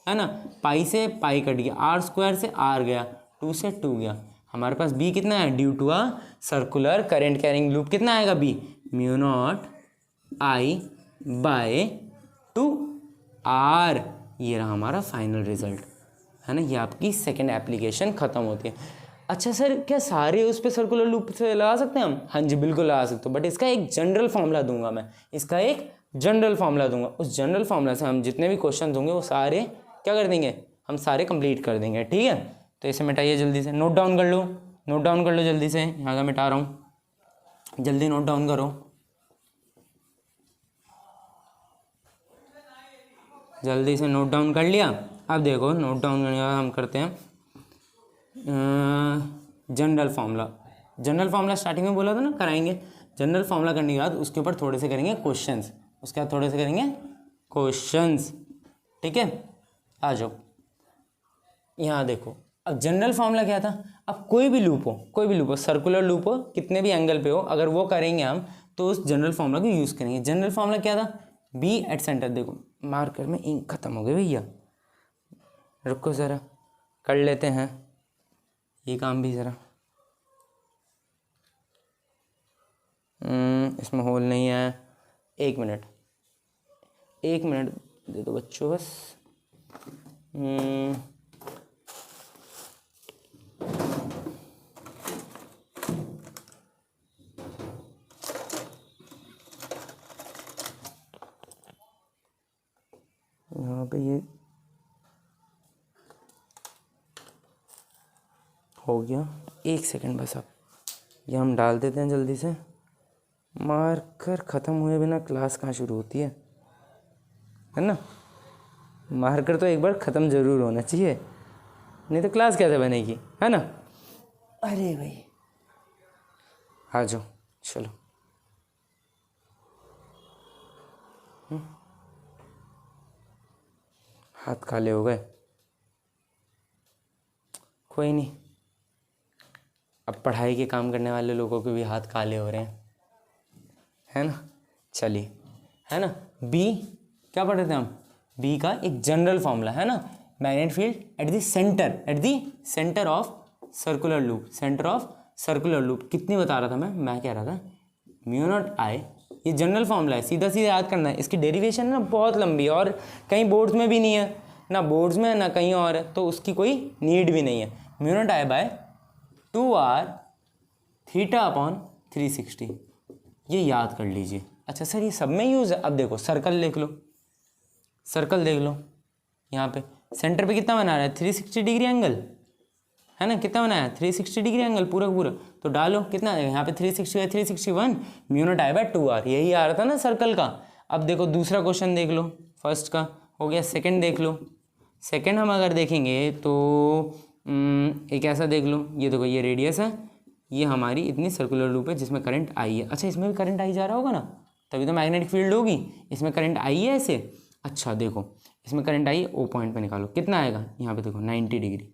है ना। पाई से पाई कट गया, आर स्क्वायर से आर गया, 2 से 2 गया। हमारे पास b कितना है? Due to a circular current carrying loop कितना आएगा? b mu naught I by 2r। ये रहा हमारा फाइनल रिजल्ट, है ना। ये आपकी सेकेंड एप्लीकेशन खत्म होती है। अच्छा सर, क्या सारे उस पर सर्कुलर लूप से लगा सकते हैं हम? हाँ जी, बिल्कुल लगा सकते हो, बट इसका एक जनरल फॉर्मूला दूंगा मैं। इसका एक जनरल फॉर्मूला दूंगा, उस जनरल फॉर्मूला से हम जितने भी क्वेश्चन होंगे वो सारे क्या कर देंगे? हम सारे कंप्लीट कर देंगे। ठीक है, तो इसे मिटाइए जल्दी से, नोट डाउन कर लो, नोट डाउन कर लो जल्दी से। यहाँ का मिटा रहा हूँ, जल्दी नोट डाउन करो, जल्दी से नोट डाउन कर लिया। अब देखो नोट डाउन करने के बाद हम करते हैं general formula. General formula starting में बोला था ना कराएंगे। जनरल फार्मूला करने के बाद उसके ऊपर थोड़े से करेंगे क्वेश्चंस, उसके बाद थोड़े से करेंगे क्वेश्चंस। ठीक है, आ जाओ यहाँ देखो। अब जनरल फार्मूला क्या था? अब कोई भी लूप हो, कोई भी लूप हो, सर्कुलर लूप हो, कितने भी एंगल पे हो, अगर वो करेंगे हम तो उस जनरल फार्मूला को यूज़ करेंगे। जनरल फार्मूला क्या था? B at centre. देखो मार्कर में इंक खत्म हो गई भैया, रुको ज़रा कर लेते हैं ये काम भी ज़रा। इसमें होल नहीं है, 1 मिनट, 1 मिनट दे दो बच्चों बस। यहाँ पे ये हो गया, 1 सेकंड बस। अब ये हम डाल देते हैं जल्दी से। मार्कर ख़त्म हुए बिना क्लास कहाँ शुरू होती है ना। मार्कर तो एक बार ख़त्म ज़रूर होना चाहिए, नहीं तो क्लास कैसे बनेगी, है ना। अरे भाई आ जाओ, चलो। हाथ काले हो गए, कोई नहीं, अब पढ़ाई के काम करने वाले लोगों के भी हाथ काले हो रहे हैं, है ना। चलिए, है ना, बी क्या पढ़ रहे थे हम, बी का एक जनरल फॉर्मूला है ना, magnetic field at the centre of circular loop, centre of circular loop कितनी बता रहा था मैं कह रहा था म्यू नॉट आई, ये जनरल फॉर्मूला है, सीधा सीधा याद करना है। इसकी डेरिवेशन ना बहुत लंबी है और कहीं बोर्ड्स में भी नहीं है, ना बोर्ड्स में ना कहीं और है, तो उसकी कोई नीड भी नहीं है। Mu naught I by 2r theta upon 360, ये याद कर लीजिए। अच्छा सर ये सब में यूज़ है, अब देखो सर्कल देख लो, सर्कल देख लो, यहाँ पे सेंटर पे कितना बना रहा है 360 डिग्री एंगल, है ना, कितना बनाया 360 डिग्री एंगल पूरा पूरा, तो डालो कितना आ जाएगा यहाँ पे 360 by 361, mu naught I by 2r, यही आ रहा था ना सर्कल का। अब देखो दूसरा क्वेश्चन देख लो, फर्स्ट का हो गया, सेकंड देख लो। सेकंड हम अगर देखेंगे तो एक ऐसा देख लो, ये देखो ये रेडियस है, ये हमारी इतनी सर्कुलर लूप है जिसमें करंट आई है। अच्छा इसमें भी करंट आई जा रहा होगा ना, तभी तो मैग्नेटिक फील्ड होगी, इसमें करंट आई है ऐसे। अच्छा देखो इसमें करंट आई, ओ पॉइंट पे निकालो कितना आएगा, यहाँ पे देखो 90 डिग्री,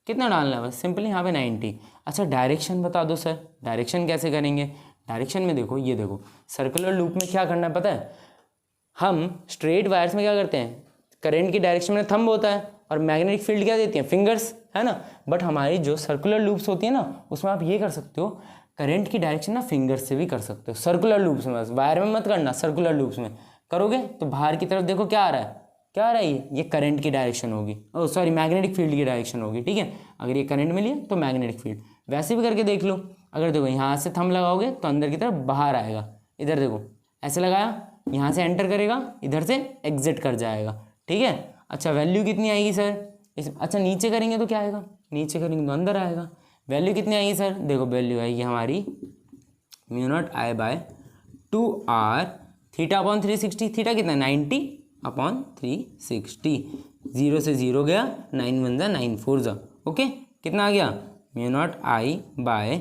कितना डालना है बस सिंपली यहाँ पे 90। अच्छा डायरेक्शन बता दो सर, डायरेक्शन कैसे करेंगे, डायरेक्शन में देखो, ये देखो सर्कुलर लूप में क्या करना है पता है, हम स्ट्रेट वायर्स में क्या करते हैं, करंट की डायरेक्शन में थंब होता है और मैग्नेटिक फील्ड क्या देती है, फिंगर्स, है ना। बट हमारी जो सर्कुलर लूप्स होती है ना, उसमें आप ये कर सकते हो, करंट की डायरेक्शन ना फिंगर्स से भी कर सकते हो सर्कुलर लूप्स में, बस वायर में मत करना, सर्कुलर लूप्स में करोगे तो बाहर की तरफ देखो क्या आ रहा है, क्या आ रहा है, ये करंट की डायरेक्शन होगी, ओ सॉरी मैग्नेटिक फील्ड की डायरेक्शन होगी, ठीक है। अगर ये करंट मिली है तो मैग्नेटिक फील्ड, वैसे भी करके देख लो। अगर देखो यहाँ से थंब लगाओगे तो अंदर की तरफ बाहर आएगा, इधर देखो ऐसे लगाया, यहाँ से एंटर करेगा, इधर से एग्जिट कर जाएगा, ठीक है। अच्छा वैल्यू कितनी आएगी सर इस, अच्छा नीचे करेंगे तो क्या आएगा, नीचे करेंगे तो अंदर आएगा, वैल्यू कितनी आएगी सर, देखो वैल्यू आएगी हमारी mu naught I by 2r theta upon 360, theta कितना 90 अपॉन 360, 0 से 0 गया, 9 1 जा 9 4 जा, ओके कितना आ गया म्यू नॉट आई बाय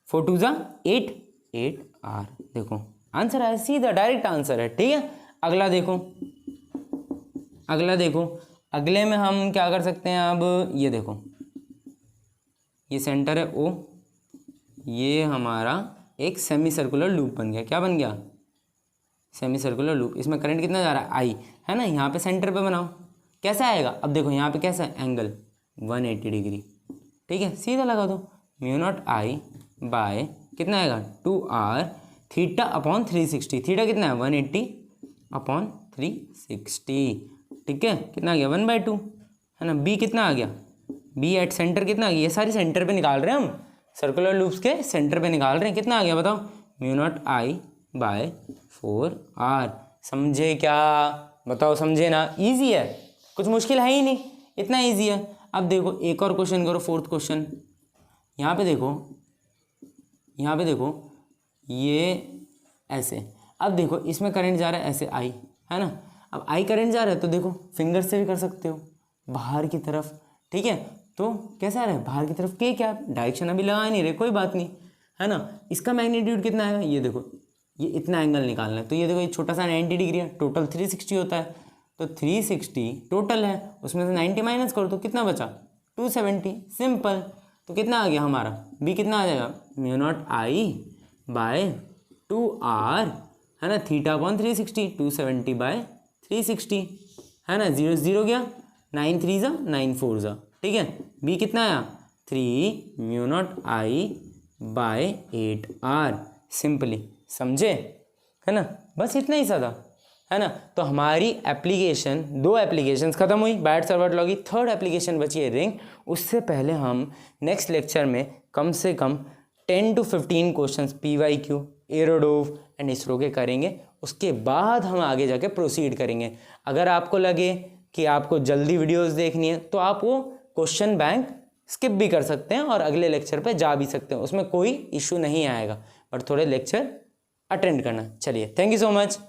4 2 जा 8 8r, देखो आंसर आया, सीधा डायरेक्ट आंसर है, ठीक है। अगला देखो, अगला देखो, अगले में हम क्या कर सकते हैं, अब ये देखो ये सेंटर है ओ, ये हमारा एक सेमी सर्कुलर लूप बन गया, क्या बन गया सेमी सर्कुलर लूप, इसमें करंट कितना जा रहा है आई, है ना, यहाँ पे सेंटर पे बनाओ, कैसा आएगा, अब देखो यहाँ पे कैसा है एंगल 180 डिग्री, ठीक है, सीधा लगा दो म्यू नॉट आई बाय कितना आएगा 2r थीटा अपॉन 360, थीटा कितना है 180 अपॉन 360, ठीक है, कितना आ गया 1/2, है ना। बी कितना आ गया, बी एट सेंटर कितना आ गया, ये सारी सेंटर पे निकाल रहे हैं हम, सर्कुलर लूप्स के सेंटर पे निकाल रहे हैं, कितना आ गया बताओ mu naught I bye 4r, समझे क्या, बताओ समझे ना, इजी है, कुछ मुश्किल है ही नहीं, इतना इजी है। अब देखो एक और क्वेश्चन करो, फोर्थ क्वेश्चन, यहाँ पे देखो, यहाँ पे देखो ये ऐसे, अब देखो इसमें करंट जा रहा है ऐसे आई, है ना, अब आई करंट जा रहा है तो देखो फिंगर से भी कर सकते हो बाहर की तरफ, ठीक है, तो कैसा आ रहा है बाहर की तरफ के, क्या डायरेक्शन अभी लगा नहीं रहे, कोई बात नहीं, है ना। इसका मैग्नीट्यूड कितना है, ये देखो ये इतना एंगल निकालना है, तो ये देखो ये छोटा सा 90 डिग्री है, टोटल 360 होता है, तो 360 टोटल है, उसमें से 90 माइनस करो तो कितना बचा 270, सिंपल। तो कितना आ गया हमारा बी, कितना आ जाएगा mu naught I by 2r, है ना, थीटा अपॉन 360, 270 बाय 360, है ना, 0 0 गया, 9 3 जा 9 4 जा, ठीक है। बी कितना आया 3 mu naught I bye 8r, simply, समझे, है ना, बस इतना ही सादा, है ना। तो हमारी एप्लीकेशन, 2 एप्लीकेशंस खत्म हुई बैट सर्वर लॉ की, थर्ड एप्लीकेशन बची है रिंग। उससे पहले हम नेक्स्ट लेक्चर में कम से कम 10 to 15 questions PYQ, Irodov and ISRO के करेंगे, उसके बाद हम आगे जाके प्रोसीड करेंगे। अगर आपको लगे कि आपको जल्दी वीडियोस देखनी है तो आप वो क्वेश्चन बैंक स्किप भी कर सकते हैं और अगले लेक्चर पे जा भी सकते हैं, उसमें कोई इशू नहीं आएगा, पर थोड़े लेक्चर अटेंड करना। चलिए, थैंक यू सो मच।